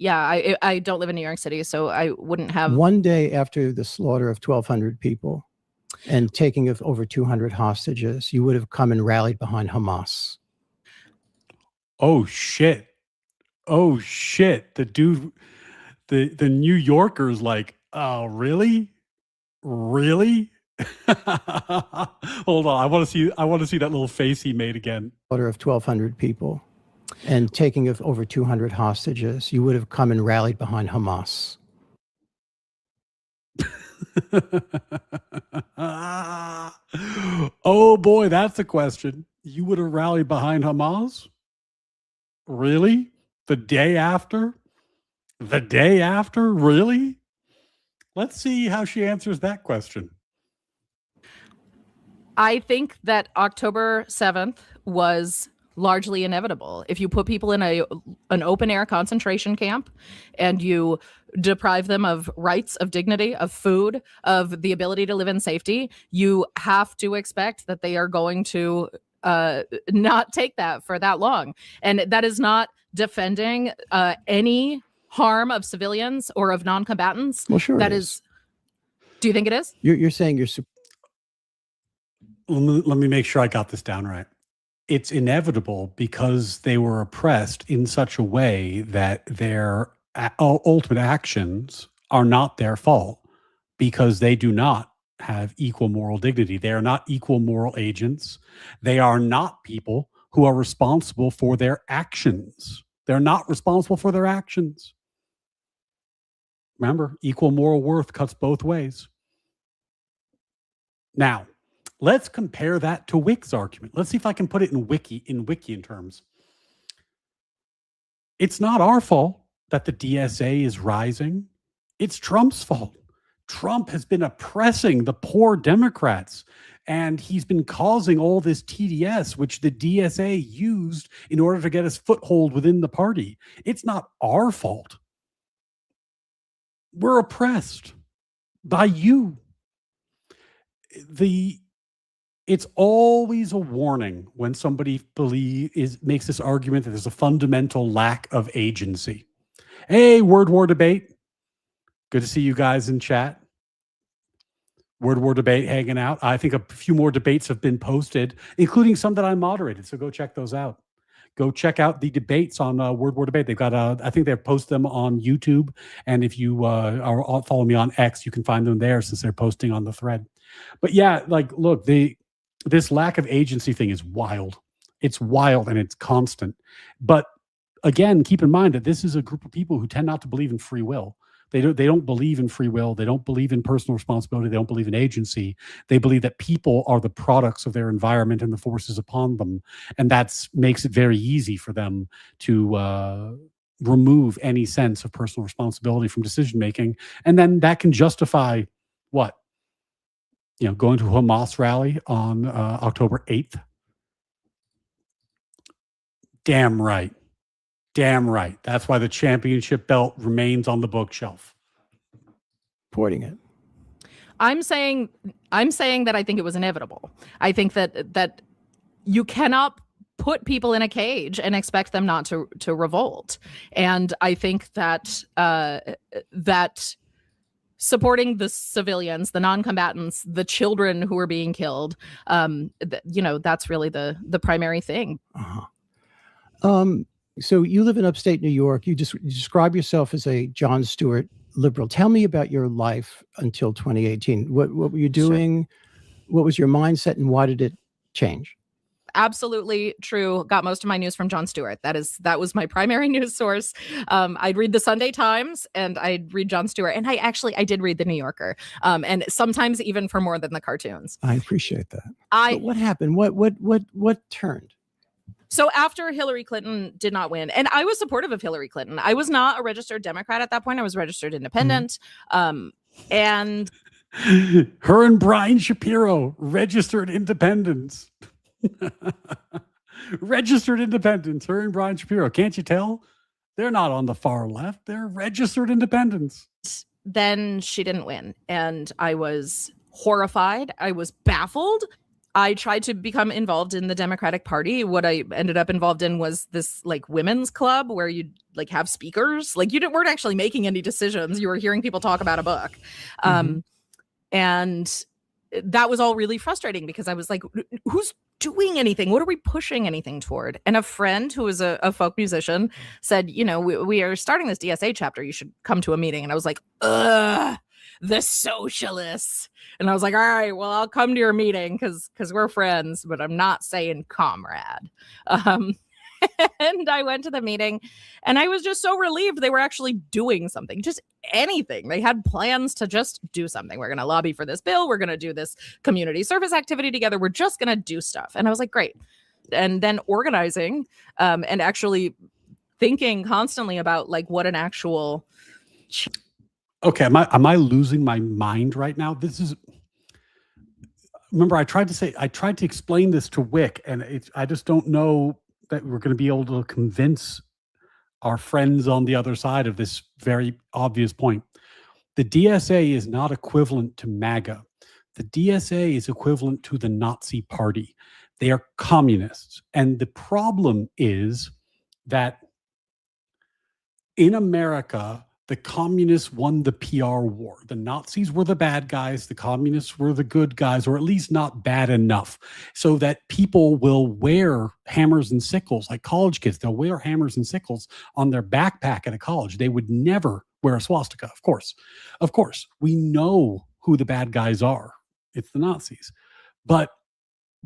I don't live in New York City, so I wouldn't have. One day after the slaughter of 1,200 people and taking of over 200 hostages, you would have come and rallied behind Hamas. Oh shit. The dude, the New Yorker's like, oh, really? Hold on. I want to see that little face he made again. Slaughter of 1,200 people and taking of over 200 hostages, you would have come and rallied behind Hamas. Oh boy, that's a question. You would have rallied behind Hamas? Really? The day after? Really? Let's see how she answers that question. I think that October 7th was largely inevitable. If you put people in an open air concentration camp and you deprive them of rights, of dignity, of food, of the ability to live in safety, you have to expect that they are going to not take that for that long. And that is not defending any harm of civilians or of non-combatants. Well, sure. That is. Do you think it is? You're saying let me make sure I got this down right. It's inevitable because they were oppressed in such a way that their ultimate actions are not their fault, because they do not have equal moral dignity. They are not equal moral agents. They are not people who are responsible for their actions. They're not responsible for their actions. Remember, equal moral worth cuts both ways. Now, let's compare that to Wick's argument. Let's see if I can put it in Wickian terms. It's not our fault that the DSA is rising. It's Trump's fault. Trump has been oppressing the poor Democrats, and he's been causing all this TDS, which the DSA used in order to get his foothold within the party. It's not our fault. We're oppressed by you. It's always a warning when somebody makes this argument that there's a fundamental lack of agency. Hey, Word War Debate. Good to see you guys in chat. Word War Debate hanging out. I think a few more debates have been posted, including some that I moderated. So go check those out. Go check out the debates on Word War Debate. They've got, I think they've posted them on YouTube. And if you are follow me on X, you can find them there since they're posting on the thread. But yeah, like, look, this lack of agency thing is wild. It's wild and it's constant. But again, keep in mind that this is a group of people who tend not to believe in free will. They don't believe in free will. They don't believe in personal responsibility. They don't believe in agency. They believe that people are the products of their environment and the forces upon them. And that makes it very easy for them to remove any sense of personal responsibility from decision-making. And then that can justify what? Going to a Hamas rally on October 8th. Damn right. Damn right. That's why the championship belt remains on the bookshelf. Supporting it. I'm saying that I think it was inevitable. I think that you cannot put people in a cage and expect them not to revolt. And I think that that supporting the civilians, the non-combatants, the children who are being killed, that's really the primary thing. So you live in upstate New York. You describe yourself as a Jon Stewart liberal. Tell me about your life until 2018. What were you doing? Sure. What was your mindset, and why did it change? Absolutely true. Got most of my news from Jon Stewart. That was my primary news source. I'd read the Sunday Times and I'd read Jon Stewart, and I did read the New Yorker, and sometimes even for more than the cartoons. I appreciate that. But what happened? What turned? So after Hillary Clinton did not win, and I was supportive of Hillary Clinton. I was not a registered Democrat at that point. I was registered independent. And her and Brian Shapiro, registered independents. Registered independents, her and Brian Shapiro. Can't you tell? They're not on the far left. They're registered independents. Then she didn't win, and I was horrified. I was baffled. I tried to become involved in the Democratic Party. What I ended up involved in was this like women's club where you'd like have speakers. Like weren't actually making any decisions. You were hearing people talk about a book. And that was all really frustrating because I was like, who's doing anything? What are we pushing anything toward? And a friend who was a folk musician said, we are starting this DSA chapter. You should come to a meeting. And I was like, ugh, the socialists. And I was like, all right, well, I'll come to your meeting because we're friends, but I'm not saying comrade. And I went to the meeting and I was just so relieved they were actually doing something, just anything. They had plans to just do something. We're going to lobby for this bill. We're going to do this community service activity together. We're just going to do stuff. And I was like, great. And then organizing and actually thinking constantly about like what an actual... Okay, am I losing my mind right now? Remember, I tried to explain this to Wick, and I just don't know that we're going to be able to convince our friends on the other side of this very obvious point. The DSA is not equivalent to MAGA. The DSA is equivalent to the Nazi Party. They are communists. And the problem is that in America, the communists won the PR war. The Nazis were the bad guys. The communists were the good guys, or at least not bad enough, so that people will wear hammers and sickles like college kids. They'll wear hammers and sickles on their backpack at a college. They would never wear a swastika, of course. Of course, we know who the bad guys are. It's the Nazis. But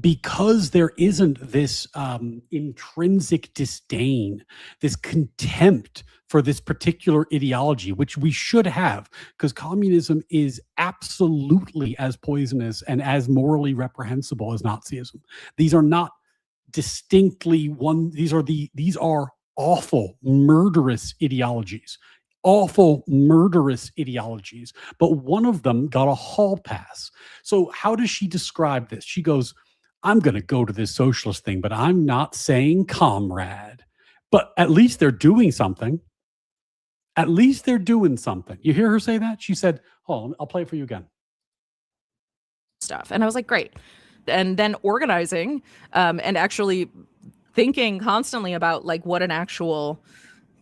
because there isn't this intrinsic disdain, this contempt for this particular ideology, which we should have, because communism is absolutely as poisonous and as morally reprehensible as Nazism. These are not distinctly one. These are awful, murderous ideologies. Awful, murderous ideologies. But one of them got a hall pass. So how does she describe this? She goes, I'm going to go to this socialist thing, but I'm not saying comrade. But at least they're doing something. At least they're doing something. You hear her say that? She said, oh, I'll play it for you again. Stuff. And I was like, great. And then organizing and actually thinking constantly about like what an actual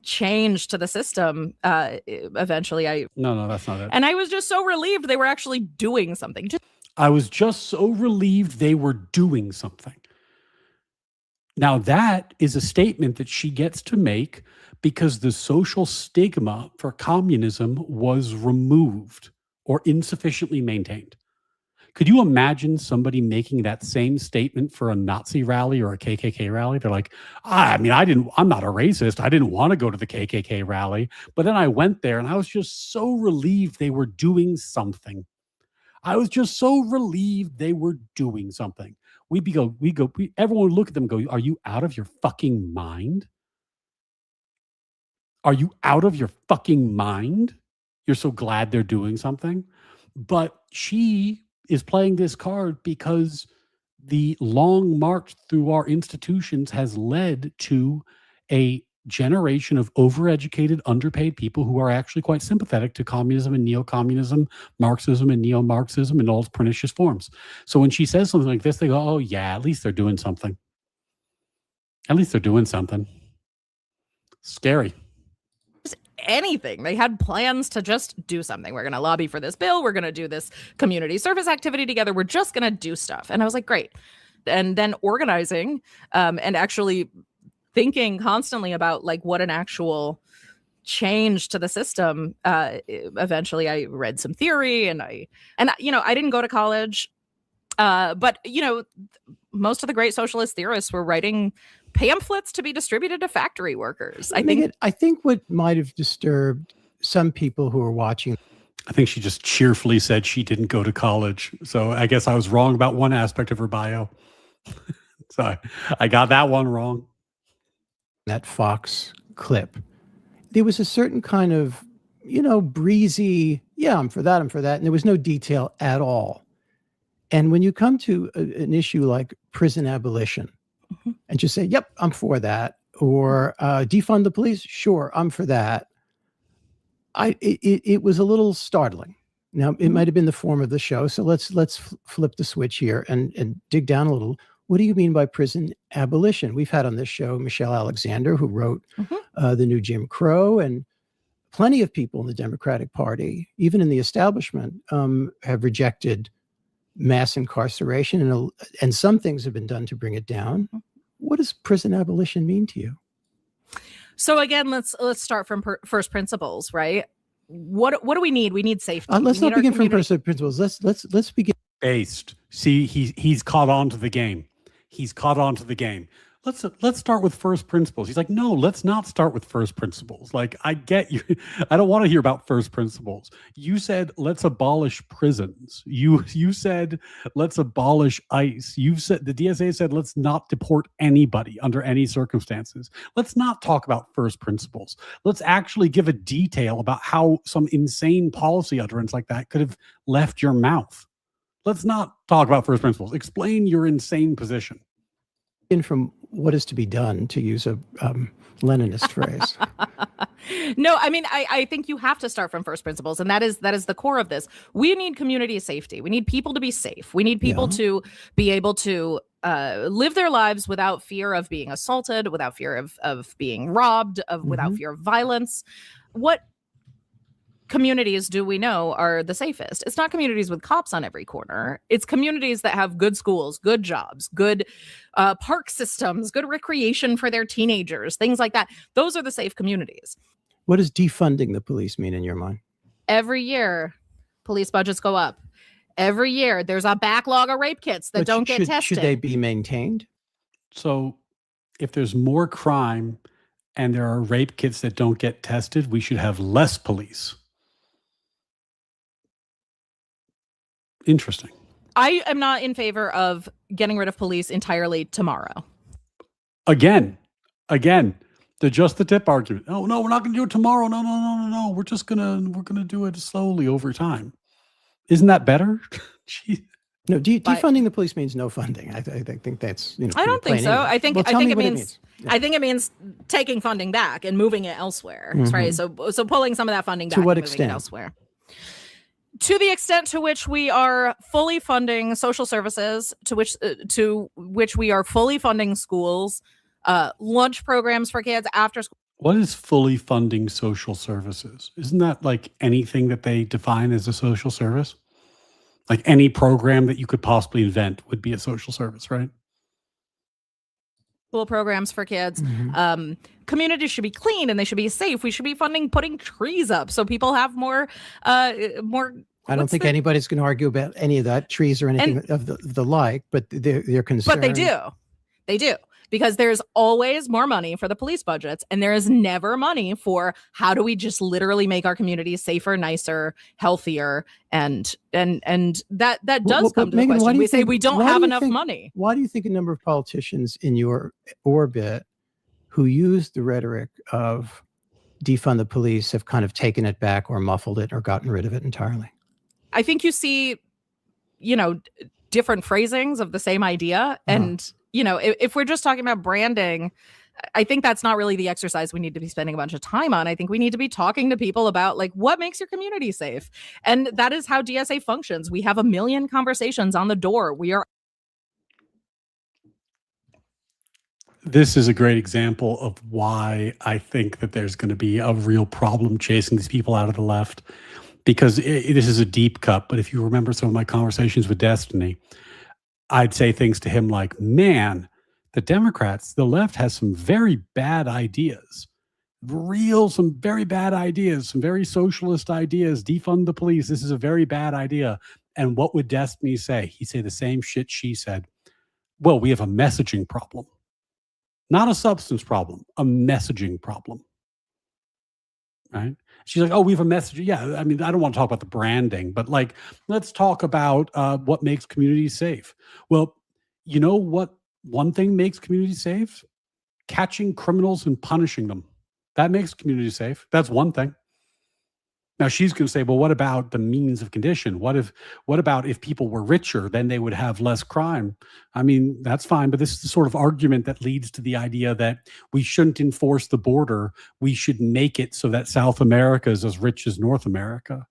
change to the system. Eventually No, that's not it. And I was just so relieved they were actually doing something. I was just so relieved they were doing something. Now, that is a statement that she gets to make because the social stigma for communism was removed or insufficiently maintained. Could you imagine somebody making that same statement for a Nazi rally or a KKK rally? They're like, I'm not a racist. I didn't want to go to the KKK rally, but then I went there and I was just so relieved they were doing something. I was just so relieved they were doing something. Everyone would look at them and go, are you out of your fucking mind? Are you out of your fucking mind? You're so glad they're doing something. But she is playing this card because the long march through our institutions has led to a generation of overeducated, underpaid people who are actually quite sympathetic to communism and neo-communism, Marxism and neo-Marxism in all its pernicious forms. So when she says something like this, they go, oh yeah, at least they're doing something. At least they're doing something. Scary. Anything. They had plans to just do something. We're going to lobby for this bill. We're going to do this community service activity together. We're just going to do stuff. And I was like, great. And then organizing and actually thinking constantly about like what an actual change to the system. Eventually I read some theory and I didn't go to college. But most of the great socialist theorists were writing pamphlets to be distributed to factory workers. I think what might have disturbed some people who are watching. I think she just cheerfully said she didn't go to college. So I guess I was wrong about one aspect of her bio. So I got that one wrong. That Fox clip, there was a certain kind of, breezy, yeah, I'm for that. And there was no detail at all. And when you come to an issue like prison abolition, and just say, yep, I'm for that, or defund the police, sure, I'm for that. It was a little startling. Now, it might have been the form of the show, so let's flip the switch here and dig down a little. What do you mean by prison abolition? We've had on this show Michelle Alexander, who wrote The New Jim Crow, and plenty of people in the Democratic Party, even in the establishment, have rejected mass incarceration, and some things have been done to bring it down. What does prison abolition mean to you? So again, let's start from first principles, right? What do we need? We need safety. Let's not begin from first principles. Let's begin. Based. See, he's caught on to the game. He's caught on to the game. Let's start with first principles. He's like, no, let's not start with first principles. Like, I get you. I don't want to hear about first principles. You said, let's abolish prisons. You said, let's abolish ICE. You've said, the DSA said, let's not deport anybody under any circumstances. Let's not talk about first principles. Let's actually give a detail about how some insane policy utterance like that could have left your mouth. Let's not talk about first principles. Explain your insane position. From what is to be done, to use a Leninist phrase. No, I mean, I think you have to start from first principles, and that is the core of this. We need community safety. We need people to be safe. We need people to be able to live their lives without fear of being assaulted, without fear of being robbed, without fear of violence. What communities do we know are the safest? It's not communities with cops on every corner. It's communities that have good schools, good jobs, good park systems, good recreation for their teenagers, things like that. Those are the safe communities. What does defunding the police mean in your mind? Every year, police budgets go up. Every year, there's a backlog of rape kits that don't get tested. Should they be maintained? So if there's more crime and there are rape kits that don't get tested, we should have less police. Interesting. I am not in favor of getting rid of police entirely tomorrow. Again, the just the tip argument. Oh no, we're not going to do it tomorrow. No. We're gonna do it slowly over time. Isn't that better? No, defunding the police means no funding. I think that's I don't think so. English. I think it means. I think it means taking funding back and moving it elsewhere. Right. So pulling some of that funding back. To what and extent? Moving it elsewhere. To the extent to which we are fully funding social services, to which we are fully funding schools, lunch programs for kids after school. What is fully funding social services? Isn't that like anything that they define as a social service? Like any program that you could possibly invent would be a social service, right? School programs for kids. Communities should be clean and they should be safe. We should be funding putting trees up so people have more. I don't think anybody's going to argue about any of that, trees or anything of the like, but they're concerned. But they do, because there's always more money for the police budgets, and there is never money for how do we just literally make our communities safer, nicer, healthier, and that does come to the question. We say we don't have enough money. Why do you think a number of politicians in your orbit who use the rhetoric of defund the police have kind of taken it back or muffled it or gotten rid of it entirely? I think you see, different phrasings of the same idea. And, if we're just talking about branding, I think that's not really the exercise we need to be spending a bunch of time on. I think we need to be talking to people about like what makes your community safe. And that is how DSA functions. We have a million conversations on the door. This is a great example of why I think that there's going to be a real problem chasing these people out of the left, because this is a deep cut. But if you remember some of my conversations with Destiny, I'd say things to him like, man, the Democrats, the left has some very bad ideas, some very bad ideas, some very socialist ideas, defund the police. This is a very bad idea. And what would Destiny say? He'd say the same shit she said. Well, we have a messaging problem. Not a substance problem, a messaging problem. Right? She's like, oh, we have a message. Yeah, I mean, I don't want to talk about the branding, but like, let's talk about what makes communities safe. Well, you know what one thing makes communities safe? Catching criminals and punishing them. That makes communities safe. That's one thing. Now she's going to say, well, what about the means of condition? What about if people were richer, then they would have less crime? I mean, that's fine, but this is the sort of argument that leads to the idea that we shouldn't enforce the border. We should make it so that South America is as rich as North America.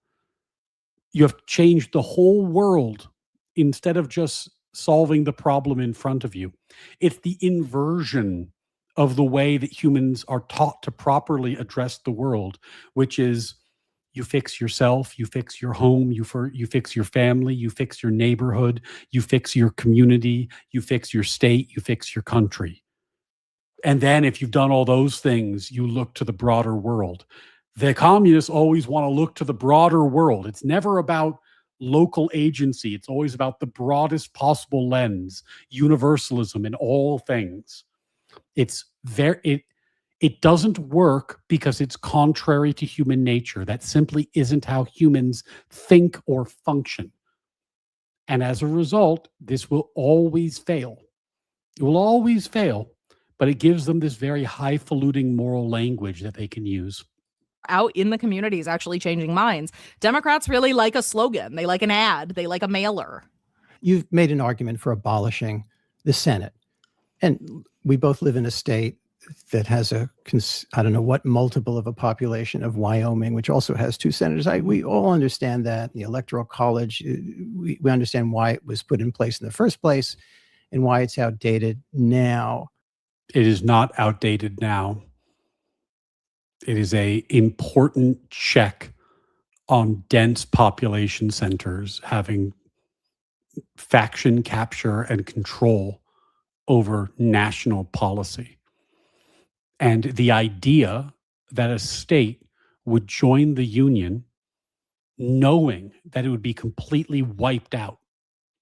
You have changed the whole world instead of just solving the problem in front of you. It's the inversion of the way that humans are taught to properly address the world, which is you fix yourself, you fix your home, you fix your family, you fix your neighborhood, you fix your community, you fix your state, you fix your country. And then if you've done all those things, you look to the broader world. The communists always want to look to the broader world. It's never about local agency. It's always about the broadest possible lens, universalism in all things. It doesn't work because it's contrary to human nature. That simply isn't how humans think or function. And as a result, this will always fail. It will always fail, but it gives them this very highfalutin moral language that they can use. Out in the communities actually changing minds. Democrats really like a slogan. They like an ad. They like a mailer. You've made an argument for abolishing the Senate. And we both live in a state that has I don't know what multiple of a population of Wyoming, which also has 2 senators. We all understand that. The Electoral College, we understand why it was put in place in the first place and why it's outdated now. It is not outdated now. It is an important check on dense population centers having faction capture and control over national policy. And the idea that a state would join the Union knowing that it would be completely wiped out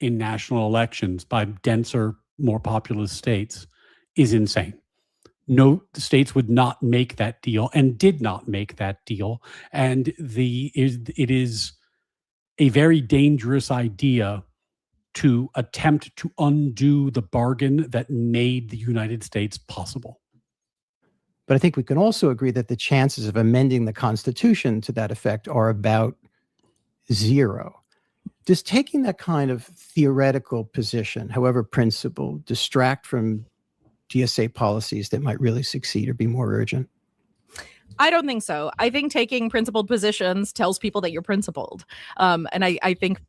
in national elections by denser, more populous states is insane. No, the states would not make that deal and did not make that deal. And it is a very dangerous idea to attempt to undo the bargain that made the United States possible. But I think we can also agree that the chances of amending the Constitution to that effect are about 0. Does taking that kind of theoretical position, however principled, distract from DSA policies that might really succeed or be more urgent? I don't think so. I think taking principled positions tells people that you're principled. And I think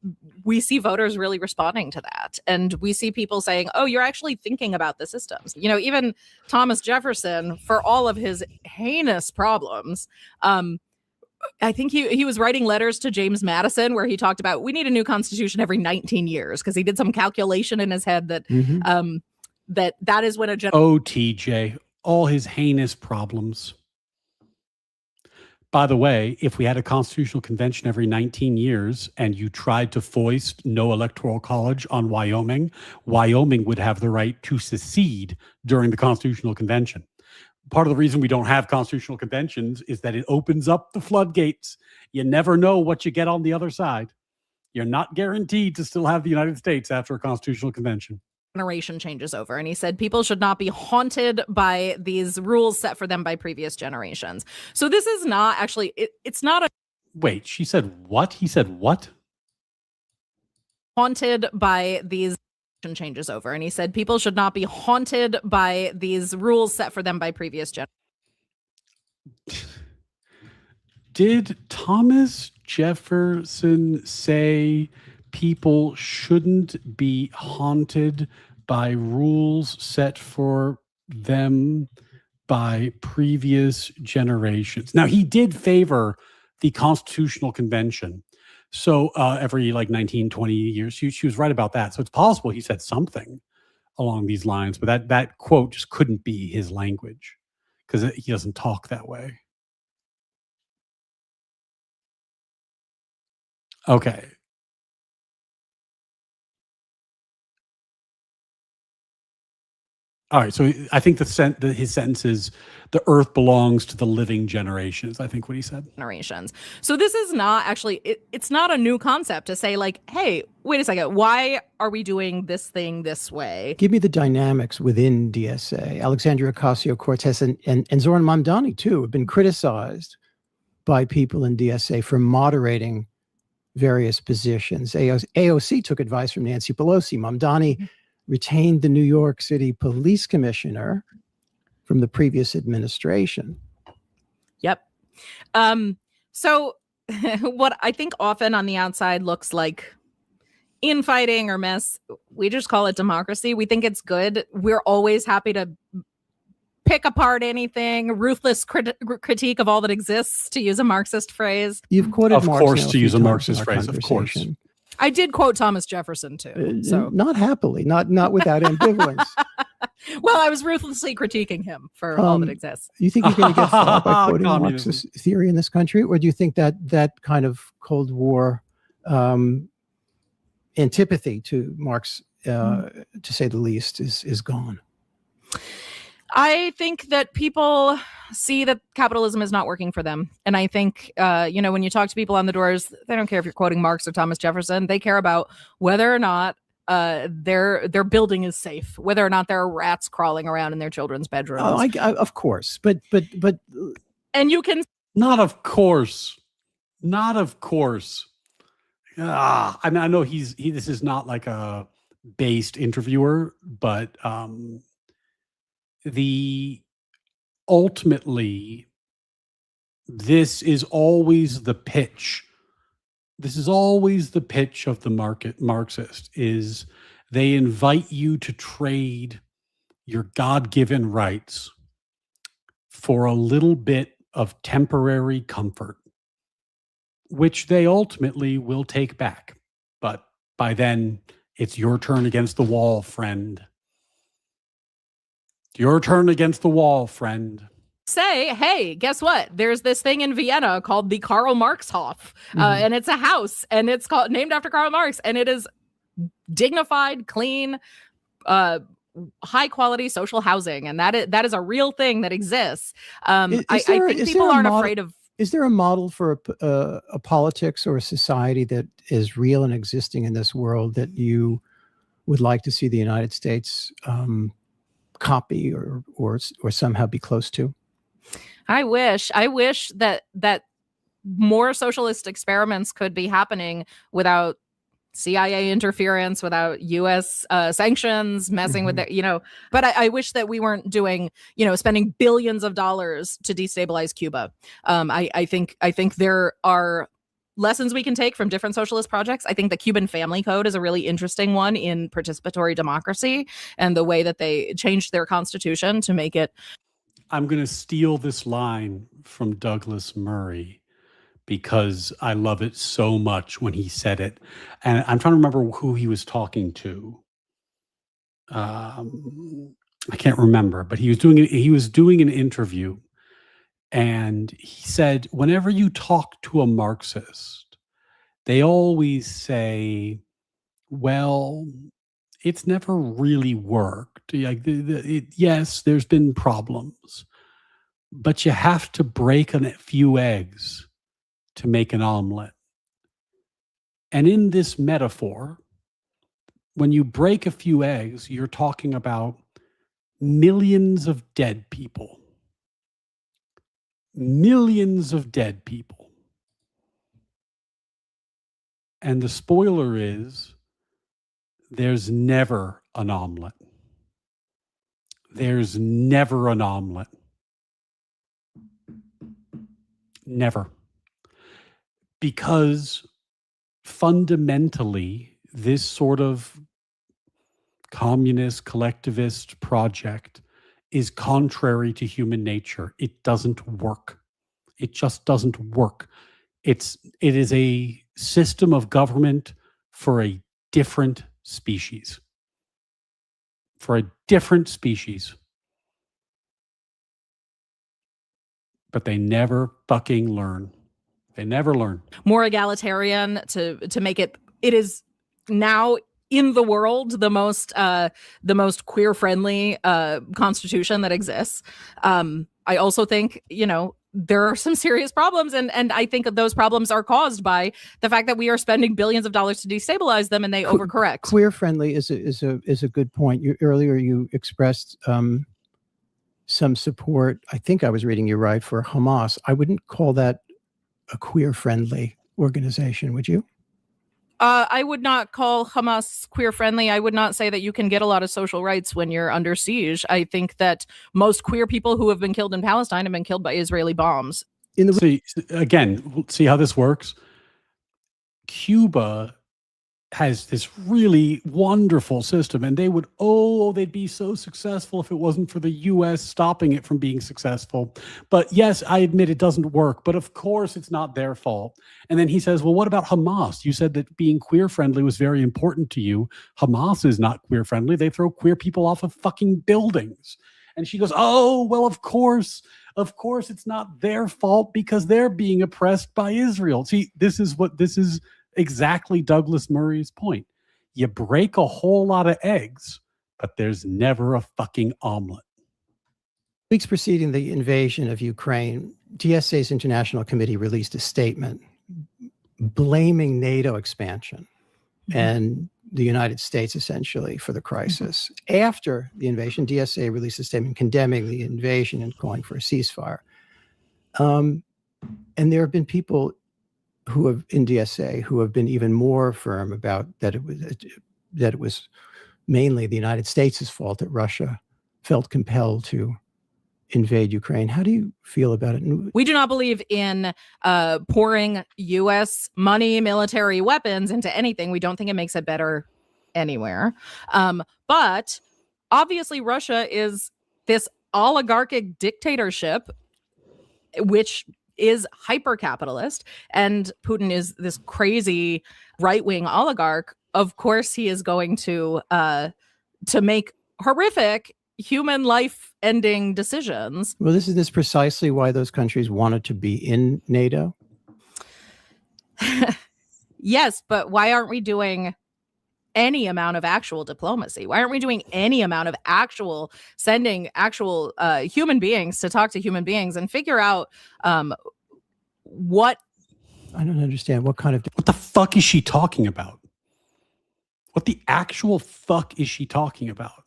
we see voters really responding to that. And we see people saying, oh, you're actually thinking about the systems. Even Thomas Jefferson, for all of his heinous problems, I think he was writing letters to James Madison where he talked about we need a new constitution every 19 years because he did some calculation in his head that that is when a TJ, all his heinous problems. By the way, if we had a constitutional convention every 19 years and you tried to foist no electoral college on Wyoming, Wyoming would have the right to secede during the constitutional convention. Part of the reason we don't have constitutional conventions is that it opens up the floodgates. You never know what you get on the other side. You're not guaranteed to still have the United States after a constitutional convention. Generation changes over, and he said people should not be haunted by these rules set for them by previous generations. So this is not actually it's not a Wait, she said what? He said what? haunted by these changes over. And he said people should not be haunted by these rules set for them by previous generations. Did Thomas Jefferson say people shouldn't be haunted by rules set for them by previous generations? Now, he did favor the Constitutional Convention. So every like 19, 20 years, she was right about that. So it's possible he said something along these lines, but that quote just couldn't be his language because he doesn't talk that way. Okay. All right. So I think his sentence is the earth belongs to the living generations. I think what he said. Generations. So this is not actually, it's not a new concept to say like, hey, wait a second, why are we doing this thing this way? Give me the dynamics within DSA. Alexandria Ocasio-Cortez and Zoran Mamdani, too, have been criticized by people in DSA for moderating various positions. AOC took advice from Nancy Pelosi. Mamdani retained the New York City police commissioner from the previous administration. Yep. So what I think often on the outside looks like infighting or mess, we just call it democracy. We think it's good. We're always happy to pick apart anything, ruthless critique of all that exists, to use a Marxist phrase. You've quoted Of Marx course, now a to use few a times Marxist in our phrase, of course. conversation. I did quote Thomas Jefferson too. So Not happily, not without ambivalence. well, I was ruthlessly critiquing him for all that exists. You think you're going to get far by quoting Communism. Marxist theory in this country, or do you think that kind of Cold War antipathy to Marx, to say the least, is gone? I think that people see that capitalism is not working for them. And I think, when you talk to people on the doors, they don't care if you're quoting Marx or Thomas Jefferson. They care about whether or not their building is safe, whether or not there are rats crawling around in their children's bedrooms. Oh, of course. But and you can Not of course. Not of course. I mean, I know this is not like a based interviewer, but ultimately, this is always the pitch. This is always the pitch of the Marxist is they invite you to trade your God-given rights for a little bit of temporary comfort, which they ultimately will take back. But by then, it's your turn against the wall, friend. Your turn against the wall, friend. say, hey, guess what? There's this thing in Vienna called the Karl Marx Hof, and it's a house, and it's named after Karl Marx, and it is dignified, clean, high quality social housing, and that is a real thing that exists. I think people aren't afraid of. Is there a model for a politics or a society that is real and existing in this world that you would like to see the United States copy or somehow be close to? I wish that more socialist experiments could be happening without CIA interference, without U.S. sanctions messing with it, But I wish that we weren't doing, spending billions of dollars to destabilize Cuba. I think there are lessons we can take from different socialist projects. I think the Cuban Family Code is a really interesting one in participatory democracy and the way that they changed their constitution to make it. I'm going to steal this line from Douglas Murray because I love it so much when he said it. And I'm trying to remember who he was talking to. I can't remember, but he was doing an interview. And he said, whenever you talk to a Marxist, they always say, well, it's never really worked. Like yes, there's been problems, but you have to break a few eggs to make an omelet. And in this metaphor, when you break a few eggs, you're talking about millions of dead people. Millions of dead people. And the spoiler is There's never an omelet. There's never an omelet. Never. Because fundamentally, this sort of communist collectivist project is contrary to human nature. It doesn't work. It just doesn't work. It is a system of government for a different species. For a different species. But they never fucking learn. They never learn. More egalitarian to make it is now in the world the most queer friendly constitution that exists. I also think, there are some serious problems, and I think that those problems are caused by the fact that we are spending billions of dollars to destabilize them, and they overcorrect. Queer friendly is a good point. Earlier you expressed some support. I think I was reading you right, for Hamas. I wouldn't call that a queer friendly organization, would you? I would not call Hamas queer friendly. I would not say that you can get a lot of social rights when you're under siege. I think that most queer people who have been killed in Palestine have been killed by Israeli bombs. See how this works? Cuba has this really wonderful system, and they'd be so successful if it wasn't for the US stopping it from being successful. But yes, I admit it doesn't work, but of course it's not their fault. And then he says, well, what about Hamas? You said that being queer friendly was very important to you. Hamas is not queer friendly. They throw queer people off of fucking buildings. And she goes, oh, well, of course it's not their fault because they're being oppressed by Israel. See, this is exactly Douglas Murray's point. You break a whole lot of eggs, but there's never a fucking omelet. Weeks preceding the invasion of Ukraine, DSA's International Committee released a statement blaming NATO expansion and the United States essentially for the crisis. After the invasion, DSA released a statement condemning the invasion and calling for a ceasefire. And there have been people in DSA who have been even more firm about that it was mainly the United States' fault that Russia felt compelled to invade Ukraine. How do you feel about it? We do not believe in pouring U.S. money, military weapons into anything. We don't think it makes it better anywhere. But obviously, Russia is this oligarchic dictatorship, which is hyper-capitalist, and Putin is this crazy right-wing oligarch. Of course, he is going to make horrific human life-ending decisions. Well, this is precisely why those countries wanted to be in NATO. Yes, but why aren't we doing any amount of actual diplomacy? Why aren't we doing any amount of sending actual human beings to talk to human beings and figure out what? I don't understand. What the fuck is she talking about? What the actual fuck is she talking about?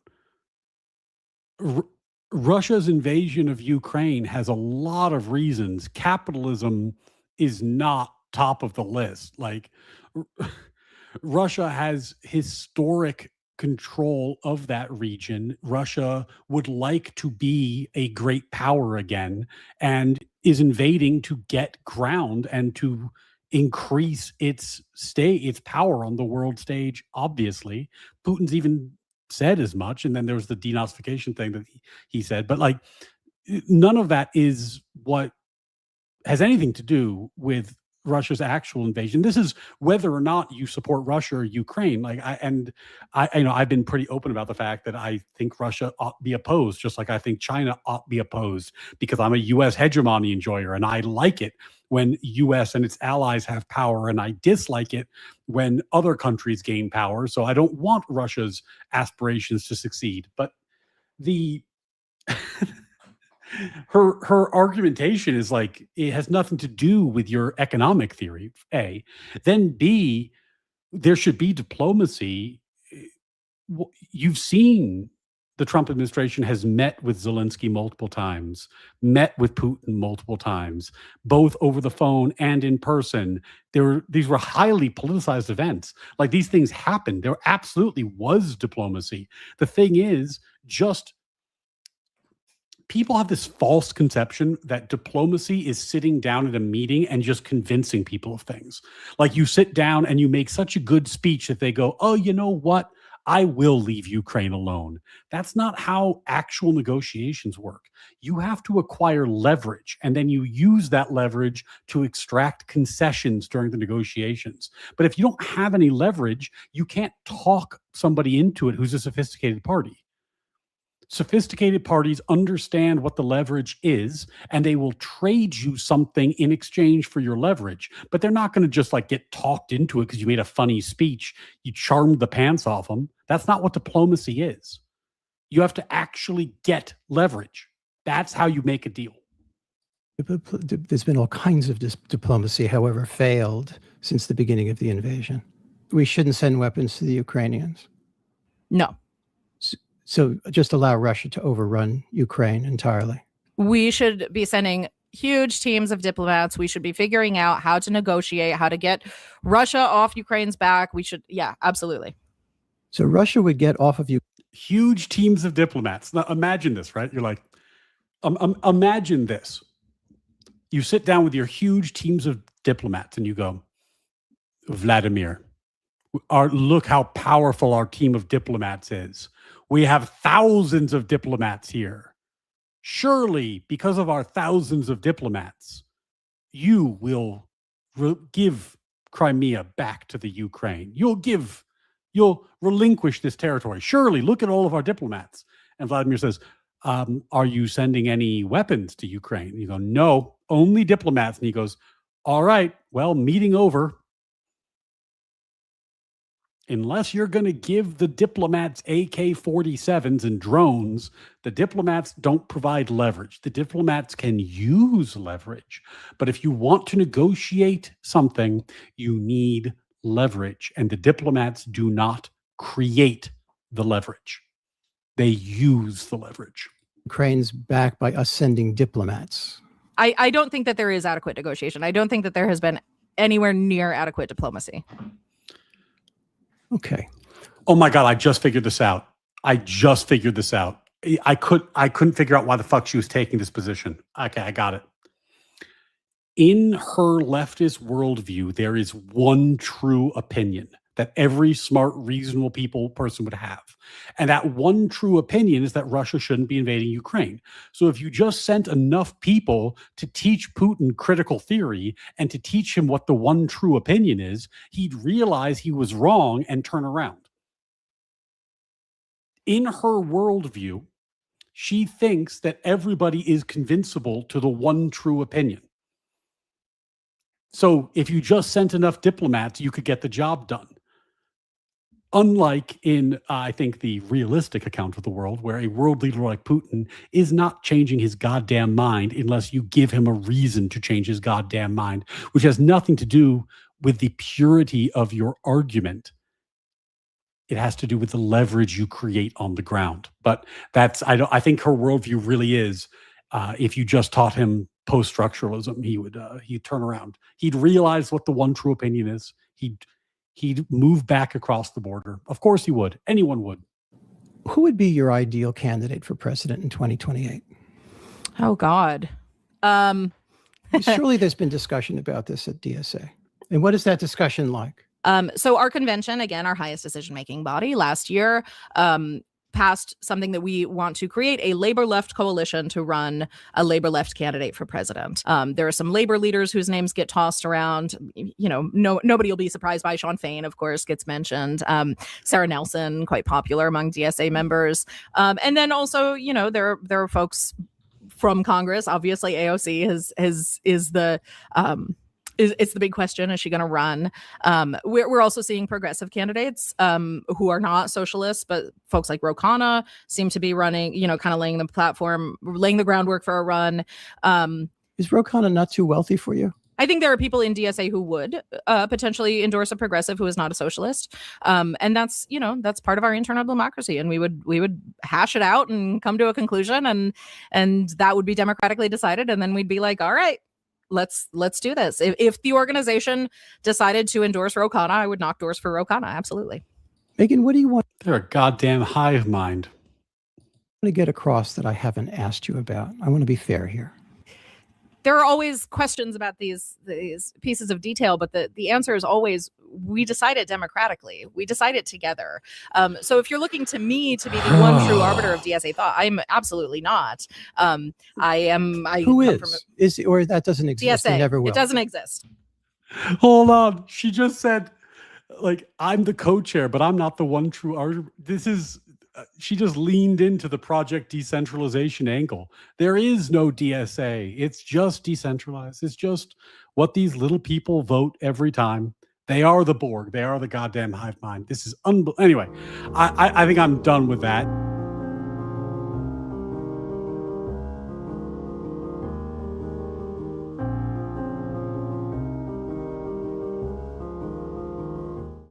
Russia's invasion of Ukraine has a lot of reasons. Capitalism is not top of the list. Like, Russia has historic control of that region. Russia would like to be a great power again and is invading to get ground and to increase its power on the world stage. Obviously, Putin's even said as much. And then there was the denazification thing that he said, but like, none of that is what has anything to do with Russia's actual invasion. This is whether or not you support Russia or Ukraine. Like, I've been pretty open about the fact that I think Russia ought be opposed, just like I think China ought be opposed, because I'm a U.S. hegemony enjoyer, and I like it when U.S. and its allies have power, and I dislike it when other countries gain power. So I don't want Russia's aspirations to succeed. But her argumentation is like, it has nothing to do with your economic theory, A. Then B, there should be diplomacy. You've seen the Trump administration has met with Zelensky multiple times, met with Putin multiple times, both over the phone and in person. These were highly politicized events. Like, these things happened. There absolutely was diplomacy. The thing is, just people have this false conception that diplomacy is sitting down at a meeting and just convincing people of things. Like, you sit down and you make such a good speech that they go, oh, you know what? I will leave Ukraine alone. That's not how actual negotiations work. You have to acquire leverage, and then you use that leverage to extract concessions during the negotiations. But if you don't have any leverage, you can't talk somebody into it who's a sophisticated party. Sophisticated parties understand what the leverage is, and they will trade you something in exchange for your leverage. But they're not going to just like get talked into it because you made a funny speech. You charmed the pants off them. That's not what diplomacy is. You have to actually get leverage. That's how you make a deal. There's been all kinds of diplomacy, however, failed since the beginning of the invasion. We shouldn't send weapons to the Ukrainians. No. So just allow Russia to overrun Ukraine entirely. We should be sending huge teams of diplomats. We should be figuring out how to negotiate, how to get Russia off Ukraine's back. We should, yeah, absolutely. So Russia would get off of you. Huge teams of diplomats. Now imagine this, right? You're like, imagine this. You sit down with your huge teams of diplomats and you go, Vladimir, look how powerful our team of diplomats is. We have thousands of diplomats here. Surely, because of our thousands of diplomats, you will give Crimea back to the Ukraine. You'll relinquish this territory. Surely, look at all of our diplomats. And Vladimir says, are you sending any weapons to Ukraine? And you go, no, only diplomats. And he goes, all right, well, meeting over. Unless you're going to give the diplomats AK-47s and drones, the diplomats don't provide leverage. The diplomats can use leverage. But if you want to negotiate something, you need leverage. And the diplomats do not create the leverage. They use the leverage. Ukraine's back by us sending diplomats. I don't think that there is adequate negotiation. I don't think that there has been anywhere near adequate diplomacy. Okay. Oh my God, I just figured this out. I couldn't figure out why the fuck she was taking this position. Okay, I got it. In her leftist worldview, there is one true opinion that every smart, reasonable person would have. And that one true opinion is that Russia shouldn't be invading Ukraine. So if you just sent enough people to teach Putin critical theory and to teach him what the one true opinion is, he'd realize he was wrong and turn around. In her worldview, she thinks that everybody is convincible to the one true opinion. So if you just sent enough diplomats, you could get the job done. Unlike in, I think, the realistic account of the world, where a world leader like Putin is not changing his goddamn mind unless you give him a reason to change his goddamn mind, which has nothing to do with the purity of your argument. It has to do with the leverage you create on the ground. But I think her worldview really is, if you just taught him post-structuralism, he'd turn around. He'd realize what the one true opinion is. He'd move back across the border. Of course he would. Anyone would. Who would be your ideal candidate for president in 2028? Oh, God. Surely there's been discussion about this at DSA. And what is that discussion like? So our convention, again, our highest decision-making body last year, passed something that we want to create a labor left coalition to run a labor left candidate for president. There are some labor leaders whose names get tossed around. You know, nobody will be surprised by Sean Fain, of course, gets mentioned. Sarah Nelson, quite popular among DSA members. And then also, you know, there are folks from Congress. Obviously, AOC is the it's the big question. Is she going to run? We're also seeing progressive candidates who are not socialists, but folks like Ro Khanna seem to be running, you know, kind of laying the groundwork for a run. Is Ro Khanna not too wealthy for you? I think there are people in DSA who would potentially endorse a progressive who is not a socialist, and that's that's part of our internal democracy, and we would hash it out and come to a conclusion, and that would be democratically decided, and then we'd be like, all right, let's do this. If the organization decided to endorse Ro Khanna, I would knock doors for Ro Khanna, absolutely. Megan, what do you want They're a goddamn hive mind. to get across that I haven't asked you about? I want to be fair here. There are always questions about these pieces of detail, but the answer is always, we decide it democratically. We decide it together. So if you're looking to me to be the one true arbiter of DSA thought, I'm absolutely not. I am. Who is or that doesn't exist? DSA. It never will. It doesn't exist. Hold on. She just said, like, I'm the co-chair, but I'm not the one true arbiter. This is. She just leaned into the project decentralization angle. There is no DSA. It's just decentralized. It's just what these little people vote every time. They are the Borg. They are the goddamn hive mind. This is anyway. I think I'm done with that.